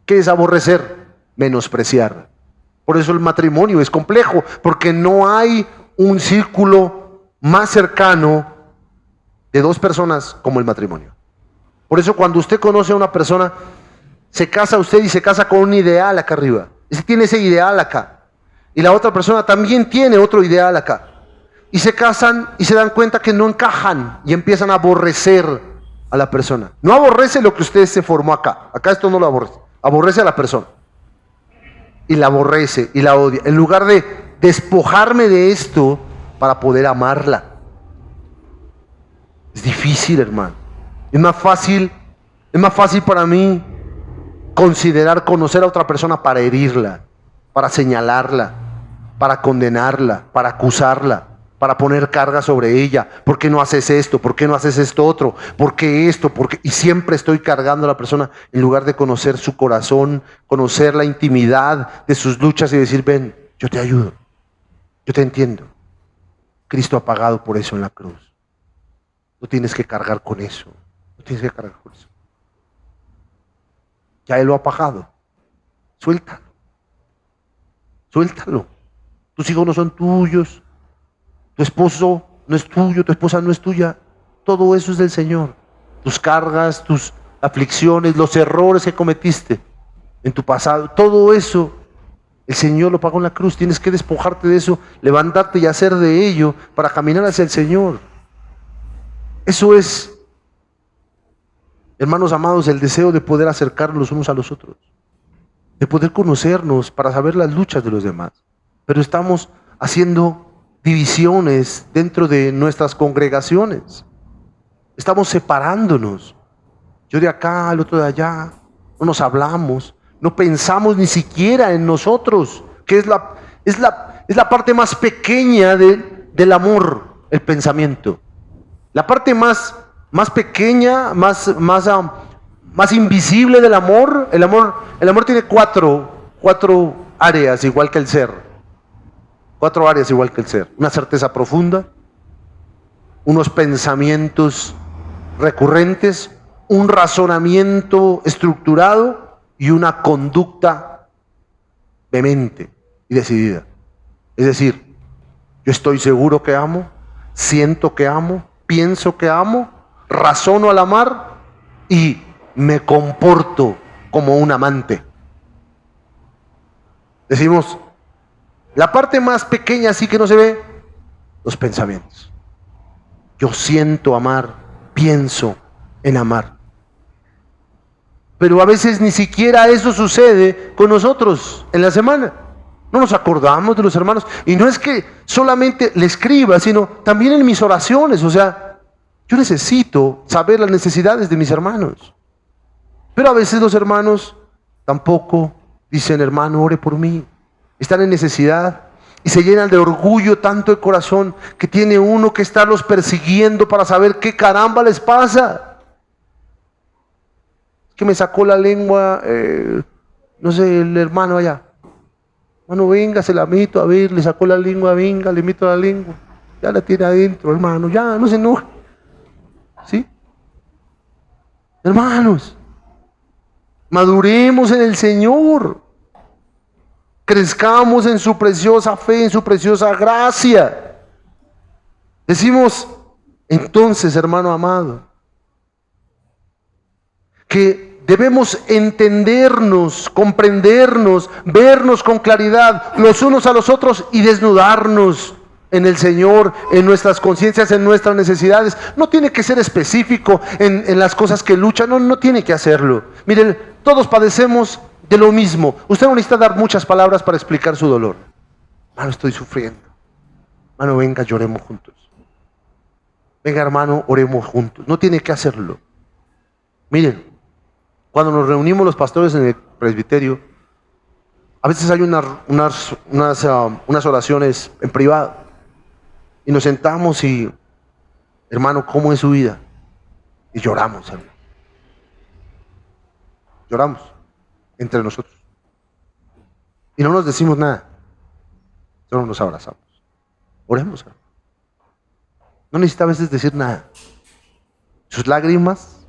¿Qué es aborrecer? Menospreciar. Por eso el matrimonio es complejo, porque no hay un círculo más cercano de dos personas como el matrimonio. Por eso cuando usted conoce a una persona, se casa usted y se casa con un ideal acá arriba. Ese tiene ese ideal acá. Y la otra persona también tiene otro ideal acá. Y se casan y se dan cuenta que no encajan y empiezan a aborrecer a la persona. No aborrece lo que usted se formó acá. Acá esto no lo aborrece. Aborrece a la persona. Y la aborrece y la odia. En lugar de despojarme de esto para poder amarla. Es difícil, hermano. Es más fácil para mí considerar conocer a otra persona para herirla, para señalarla, para condenarla, para acusarla, para poner carga sobre ella. ¿Por qué no haces esto? ¿Por qué no haces esto otro? ¿Por qué esto? ¿Por qué? Y siempre estoy cargando a la persona en lugar de conocer su corazón, conocer la intimidad de sus luchas y decir, ven, yo te ayudo, yo te entiendo. Cristo ha pagado por eso en la cruz. No tienes que cargar con eso. No tienes que cargar con eso. Ya Él lo ha pagado. Suéltalo. Suéltalo. Tus hijos no son tuyos. Tu esposo no es tuyo. Tu esposa no es tuya. Todo eso es del Señor. Tus cargas, tus aflicciones, los errores que cometiste en tu pasado. Todo eso El Señor lo pagó en la cruz. Tienes que despojarte de eso, levantarte y hacer de ello para caminar hacia el Señor. Eso es, hermanos amados, el deseo de poder acercarnos los unos a los otros, de poder conocernos para saber las luchas de los demás. Pero estamos haciendo divisiones dentro de nuestras congregaciones. Estamos separándonos. Yo de acá, el otro de allá. No nos hablamos. No pensamos ni siquiera en nosotros, que es la parte más pequeña del amor, el pensamiento. La parte más pequeña, más invisible del amor. El amor tiene cuatro áreas igual que el ser. 4 áreas igual que el ser. Una certeza profunda, unos pensamientos recurrentes, un razonamiento estructurado y una conducta vehemente y decidida. Es decir, yo estoy seguro que amo, siento que amo, pienso que amo, razono al amar y me comporto como un amante. Decimos, la parte más pequeña así que no se ve, los pensamientos. Yo siento amar, pienso en amar. Pero a veces ni siquiera eso sucede con nosotros en la semana. No nos acordamos de los hermanos. Y no es que solamente le escriba, sino también en mis oraciones. O sea, yo necesito saber las necesidades de mis hermanos. Pero a veces los hermanos tampoco dicen, hermano, ore por mí. Están en necesidad y se llenan de orgullo tanto el corazón que tiene uno que estarlos persiguiendo para saber qué caramba les pasa. Que me sacó la lengua, no sé, el hermano allá. Hermano, venga, se la meto, a ver, le sacó la lengua, venga, le meto la lengua. Ya la tiene adentro, hermano, ya, no se enoje. ¿Sí? Hermanos, maduremos en el Señor. Crezcamos en su preciosa fe, en su preciosa gracia. Decimos, entonces, hermano amado, que debemos entendernos, comprendernos, vernos con claridad los unos a los otros y desnudarnos en el Señor, en nuestras conciencias, en nuestras necesidades. No tiene que ser específico en las cosas que luchan, no tiene que hacerlo. Miren, todos padecemos de lo mismo. Usted no necesita dar muchas palabras para explicar su dolor. Hermano, estoy sufriendo. Hermano, venga, lloremos juntos. Venga, hermano, oremos juntos. No tiene que hacerlo. Miren, cuando nos reunimos los pastores en el presbiterio, a veces hay unas oraciones en privado. Y nos sentamos y, hermano, ¿cómo es su vida? Y lloramos, hermano. Lloramos entre nosotros. Y no nos decimos nada. Solo nos abrazamos. Oremos, hermano. No necesita a veces decir nada. Sus lágrimas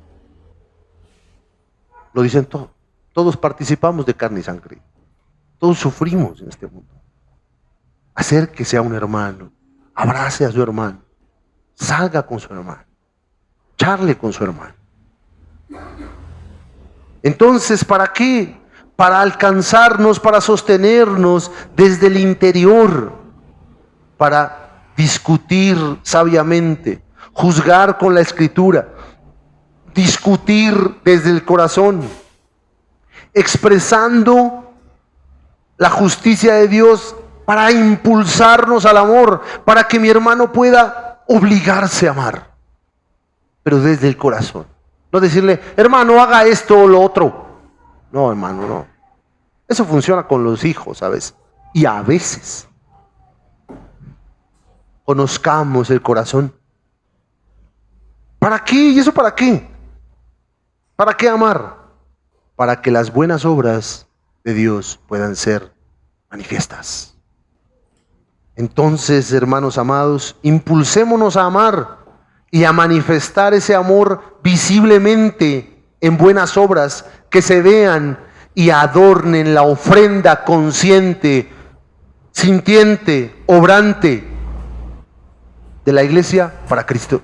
lo dicen todo. Todos participamos de carne y sangre. Todos sufrimos en este mundo. Acérquese a un hermano. Abrace a su hermano. Salga con su hermano. Charle con su hermano. Entonces, ¿para qué? Para alcanzarnos, para sostenernos desde el interior, para discutir sabiamente, juzgar con la Escritura, discutir desde el corazón, expresando la justicia de Dios para impulsarnos al amor, para que mi hermano pueda obligarse a amar, pero desde el corazón. No decirle, hermano, haga esto o lo otro. No, hermano, no. Eso funciona con los hijos a veces. Y a veces. Conozcamos el corazón. ¿Para qué? ¿Y eso para qué? ¿Para qué amar? Para que las buenas obras de Dios puedan ser manifiestas. Entonces, hermanos amados, impulsémonos a amar y a manifestar ese amor visiblemente en buenas obras que se vean y adornen la ofrenda consciente, sintiente, obrante de la iglesia para Cristo.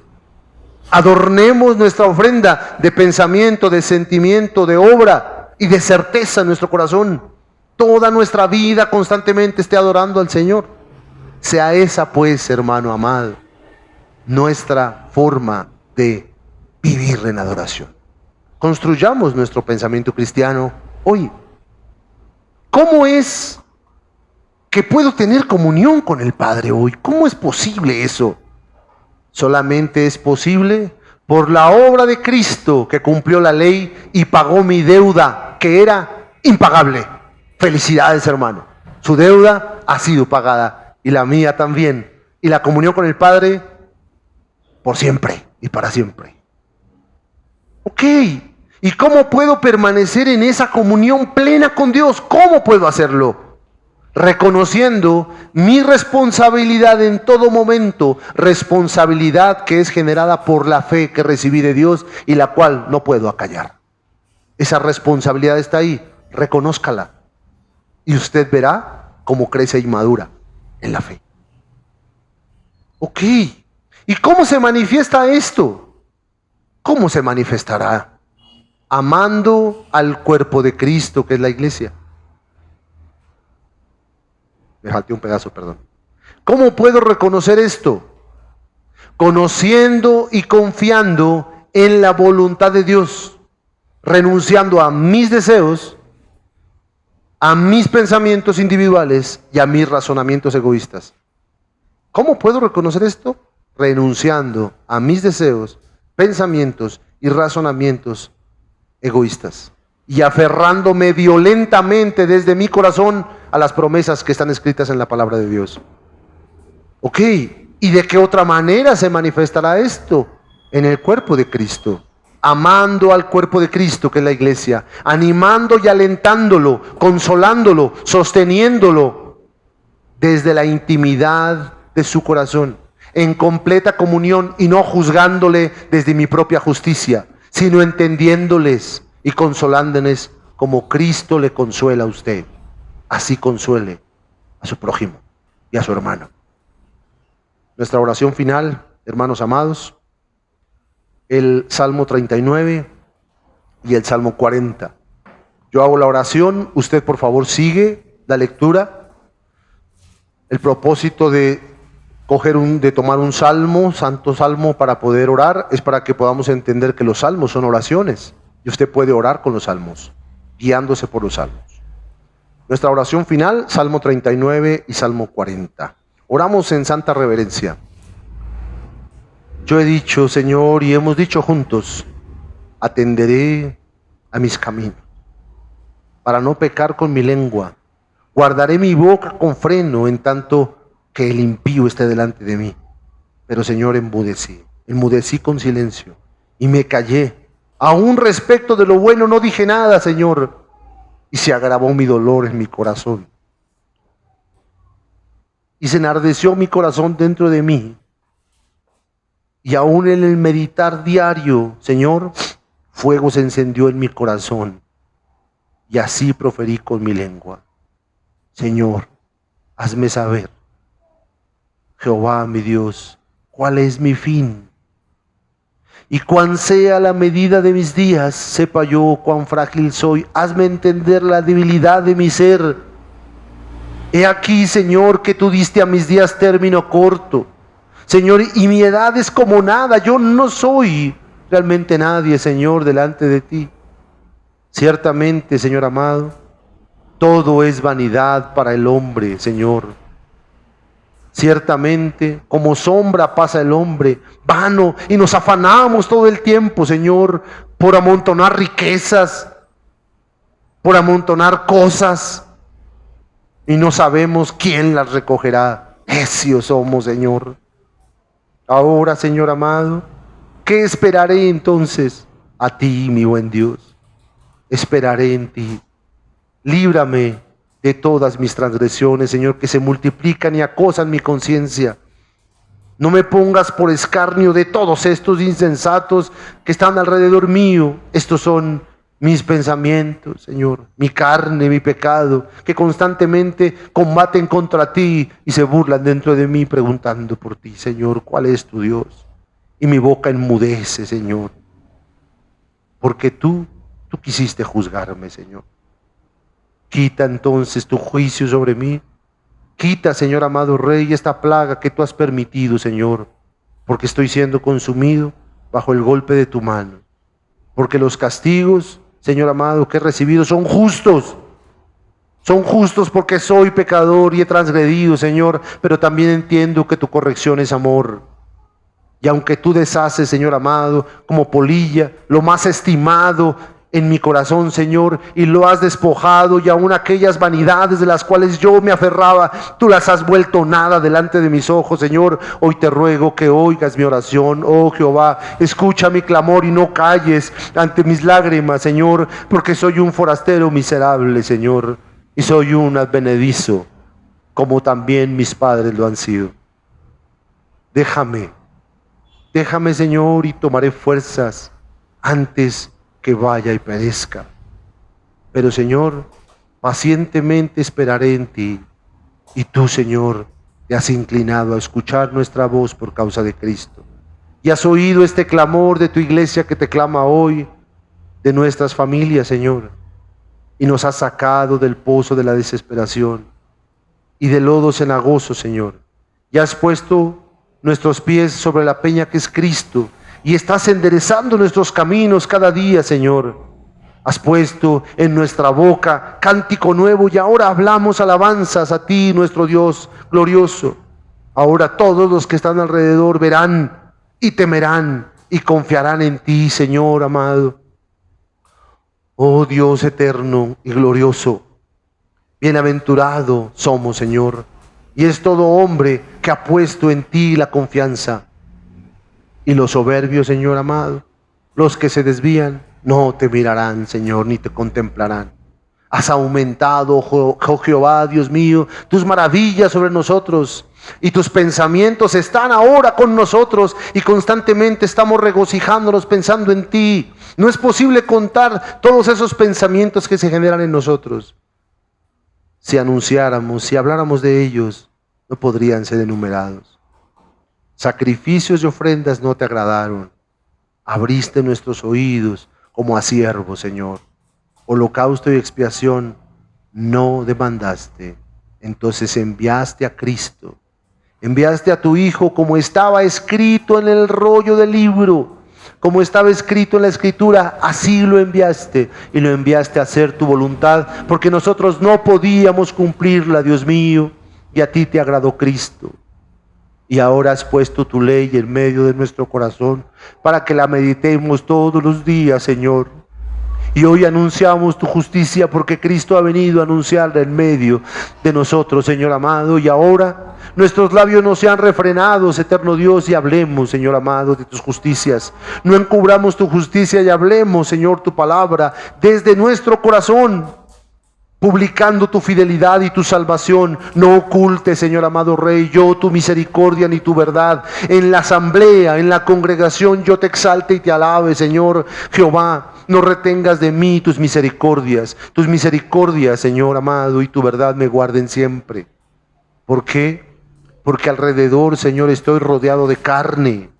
Adornemos nuestra ofrenda de pensamiento, de sentimiento, de obra y de certeza en nuestro corazón. toda nuestra vida constantemente esté adorando al Señor. Sea esa, pues, hermano amado, nuestra forma de vivir en adoración. Construyamos nuestro pensamiento cristiano hoy. ¿Cómo es que puedo tener comunión con el Padre hoy? ¿Cómo es posible eso? Solamente es posible por la obra de Cristo, que cumplió la ley y pagó mi deuda, que era impagable. Felicidades, hermano. Su deuda ha sido pagada y la mía también. Y la comunión con el Padre por siempre y para siempre. Ok. ¿Y cómo puedo permanecer en esa comunión plena con Dios? ¿Cómo puedo hacerlo? Reconociendo mi responsabilidad en todo momento, responsabilidad que es generada por la fe que recibí de Dios y la cual no puedo acallar. Esa responsabilidad está ahí, reconózcala y usted verá cómo crece y madura en la fe. Ok, ¿y cómo se manifiesta esto? ¿Cómo se manifestará? Amando al cuerpo de Cristo, que es la iglesia. Me falté un pedazo, perdón. ¿Cómo puedo reconocer esto? Conociendo y confiando en la voluntad de Dios, renunciando a mis deseos, a mis pensamientos individuales y a mis razonamientos egoístas. ¿Cómo puedo reconocer esto? Renunciando a mis deseos, pensamientos y razonamientos egoístas y aferrándome violentamente desde mi corazón a las promesas que están escritas en la palabra de Dios. Ok, ¿y de qué otra manera se manifestará esto? En el cuerpo de Cristo, amando al cuerpo de Cristo, que es la iglesia, animando y alentándolo, consolándolo, sosteniéndolo desde la intimidad de su corazón, en completa comunión y no juzgándole desde mi propia justicia, sino entendiéndoles y consolándoles como Cristo le consuela a usted. Así consuele a su prójimo y a su hermano. Nuestra oración final, hermanos amados, el Salmo 39 y el Salmo 40. Yo hago la oración, usted por favor sigue la lectura. El propósito de tomar un salmo, santo salmo, para poder orar, es para que podamos entender que los salmos son oraciones y usted puede orar con los salmos, guiándose por los salmos. Nuestra oración final, Salmo 39 y Salmo 40. Oramos en santa reverencia. Yo he dicho, Señor, y hemos dicho juntos, atenderé a mis caminos, para no pecar con mi lengua. Guardaré mi boca con freno, en tanto que el impío esté delante de mí. Pero, Señor, enmudecí con silencio y me callé. Aún respecto de lo bueno no dije nada, Señor, y se agravó mi dolor en mi corazón. Y se enardeció mi corazón dentro de mí. Y aún en el meditar diario, Señor, fuego se encendió en mi corazón. Y así proferí con mi lengua. Señor, hazme saber, Jehová mi Dios, cuál es mi fin. Y cuán sea la medida de mis días, sepa yo cuán frágil soy. Hazme entender la debilidad de mi ser. He aquí, Señor, que tú diste a mis días término corto. Señor, y mi edad es como nada. Yo no soy realmente nadie, Señor, delante de ti. Ciertamente, Señor amado, todo es vanidad para el hombre, Señor. Ciertamente, como sombra pasa el hombre, vano, y nos afanamos todo el tiempo, Señor, por amontonar riquezas, por amontonar cosas, y no sabemos quién las recogerá. Necios somos, Señor. Ahora, Señor amado, ¿qué esperaré entonces? A ti, mi buen Dios. Esperaré en ti. Líbrame de todas mis transgresiones, Señor, que se multiplican y acosan mi conciencia. No me pongas por escarnio de todos estos insensatos que están alrededor mío. Estos son mis pensamientos, Señor, mi carne, mi pecado, que constantemente combaten contra ti y se burlan dentro de mí preguntando por ti, Señor, ¿cuál es tu Dios? Y mi boca enmudece, Señor, porque tú quisiste juzgarme, Señor. Quita entonces tu juicio sobre mí. Quita, Señor amado Rey, esta plaga que tú has permitido, Señor, porque estoy siendo consumido bajo el golpe de tu mano. Porque los castigos, Señor amado, que he recibido son justos. Son justos porque soy pecador y he transgredido, Señor, pero también entiendo que tu corrección es amor. Y aunque tú deshaces, Señor amado, como polilla, lo más estimado en mi corazón, Señor, y lo has despojado, y aún aquellas vanidades de las cuales yo me aferraba, tú las has vuelto nada delante de mis ojos, Señor. Hoy te ruego que oigas mi oración, oh Jehová, escucha mi clamor y no calles ante mis lágrimas, Señor, porque soy un forastero miserable, Señor, y soy un advenedizo, como también mis padres lo han sido. Déjame, Señor, y tomaré fuerzas antes que vaya y perezca. Pero, Señor, pacientemente esperaré en ti. Y tú, Señor, te has inclinado a escuchar nuestra voz por causa de Cristo. Y has oído este clamor de tu iglesia que te clama hoy, de nuestras familias, Señor. Y nos has sacado del pozo de la desesperación y del lodo cenagoso, Señor. Y has puesto nuestros pies sobre la peña que es Cristo, y estás enderezando nuestros caminos cada día, Señor. Has puesto en nuestra boca cántico nuevo, y ahora hablamos alabanzas a ti, nuestro Dios glorioso. Ahora todos los que están alrededor verán y temerán y confiarán en ti, Señor amado. Oh Dios eterno y glorioso, bienaventurado somos, Señor, y es todo hombre que ha puesto en ti la confianza. Y los soberbios, Señor amado, los que se desvían, no te mirarán, Señor, ni te contemplarán. Has aumentado, oh Jehová, Dios mío, tus maravillas sobre nosotros, y tus pensamientos están ahora con nosotros, y constantemente estamos regocijándonos pensando en ti. No es posible contar todos esos pensamientos que se generan en nosotros. Si anunciáramos, si habláramos de ellos, no podrían ser enumerados. Sacrificios y ofrendas no te agradaron. Abriste nuestros oídos como a siervos, Señor. Holocausto y expiación no demandaste. Entonces enviaste a Cristo. Enviaste a tu Hijo como estaba escrito en el rollo del libro. Como estaba escrito en la Escritura, así lo enviaste. Y lo enviaste a hacer tu voluntad, porque nosotros no podíamos cumplirla, Dios mío. Y a ti te agradó Cristo. Y ahora has puesto tu ley en medio de nuestro corazón para que la meditemos todos los días, Señor. Y hoy anunciamos tu justicia porque Cristo ha venido a anunciarla en medio de nosotros, Señor amado. Y ahora nuestros labios no sean refrenados, eterno Dios, y hablemos, Señor amado, de tus justicias. No encubramos tu justicia y hablemos, Señor, tu palabra desde nuestro corazón, publicando tu fidelidad y tu salvación. No ocultes, Señor amado Rey, yo tu misericordia ni tu verdad. En la asamblea, en la congregación, yo te exalte y te alabe, Señor Jehová. No retengas de mí tus misericordias, Señor amado, y tu verdad me guarden siempre. ¿Por qué? Porque alrededor, Señor, estoy rodeado de carne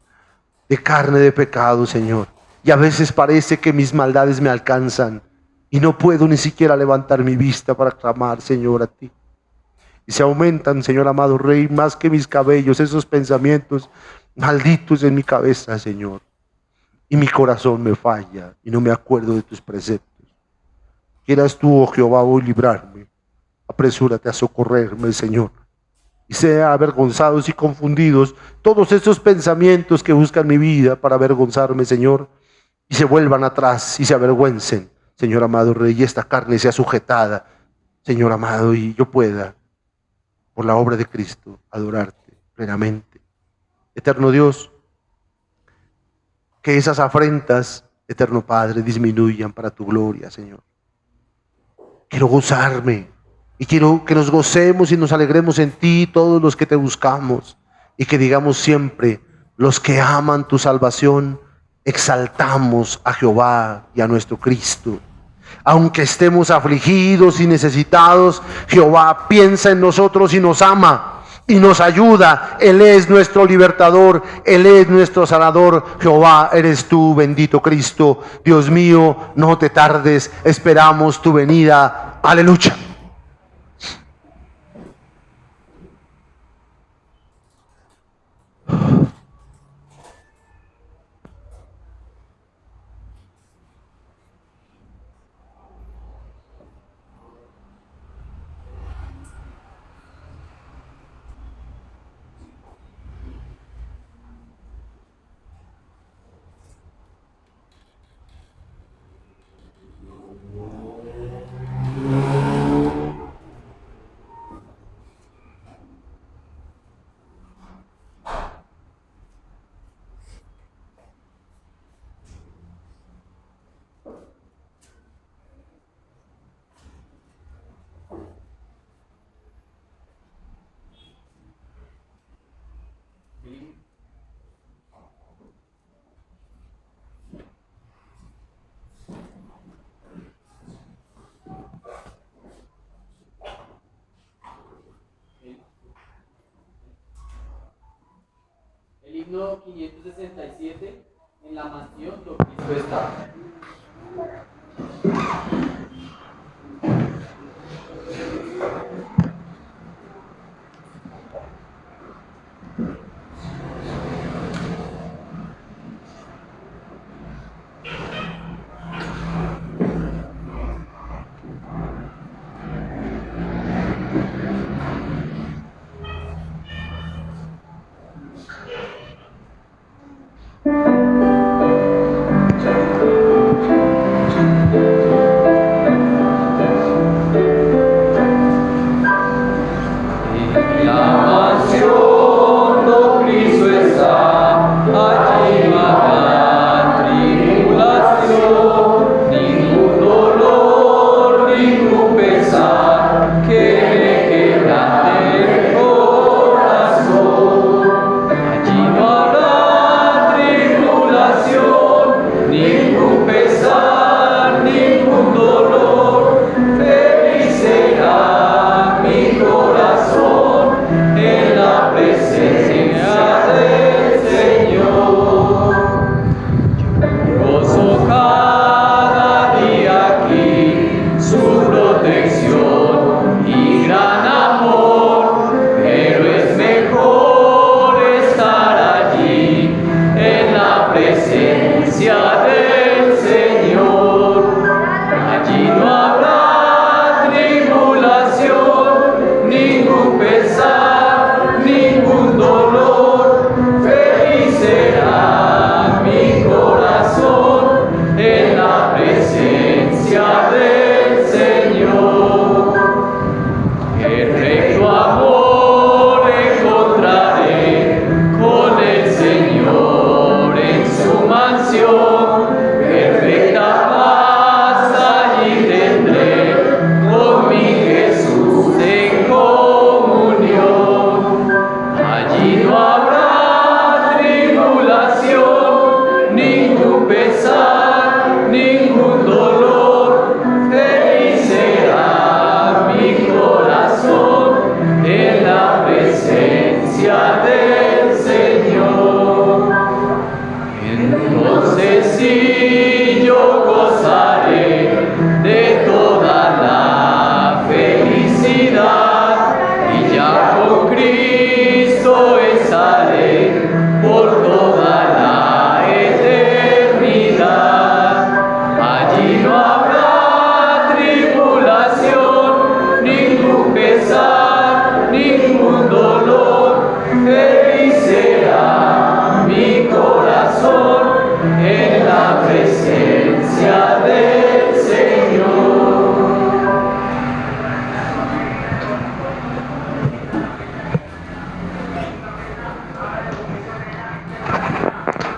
de pecado, Señor. Y a veces parece que mis maldades me alcanzan. Y no puedo ni siquiera levantar mi vista para clamar, Señor, a ti. Y se aumentan, Señor amado Rey, más que mis cabellos, esos pensamientos malditos en mi cabeza, Señor. Y mi corazón me falla y no me acuerdo de tus preceptos. Quieras tú, oh Jehová, hoy librarme. Apresúrate a socorrerme, Señor. Y sea avergonzados y confundidos todos esos pensamientos que buscan mi vida para avergonzarme, Señor. Y se vuelvan atrás y se avergüencen, Señor amado Rey, y esta carne sea sujetada, Señor amado, y yo pueda, por la obra de Cristo, adorarte plenamente. Eterno Dios, que esas afrentas, eterno Padre, disminuyan para tu gloria, Señor. Quiero gozarme, y quiero que nos gocemos y nos alegremos en ti, todos los que te buscamos, y que digamos siempre, los que aman tu salvación, exaltamos a Jehová y a nuestro Cristo. Aunque estemos afligidos y necesitados, Jehová piensa en nosotros y nos ama y nos ayuda. Él es nuestro libertador, Él es nuestro sanador. Jehová, eres tú, bendito Cristo. Dios mío, no te tardes, esperamos tu venida. Aleluya. El himno 567, en la mansión donde Cristo está.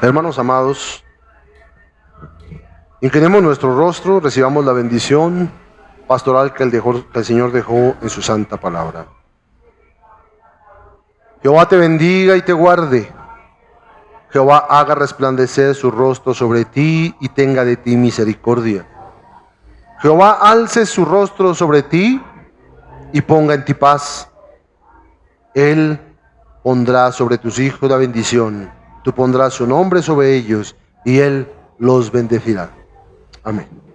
Hermanos amados, inclinemos nuestro rostro, recibamos la bendición pastoral que el Señor dejó en su santa palabra. Jehová te bendiga y te guarde. Jehová haga resplandecer su rostro sobre ti y tenga de ti misericordia. Jehová alce su rostro sobre ti y ponga en ti paz. Él pondrá sobre tus hijos la bendición. Tú pondrás su nombre sobre ellos y Él los bendecirá. Amén.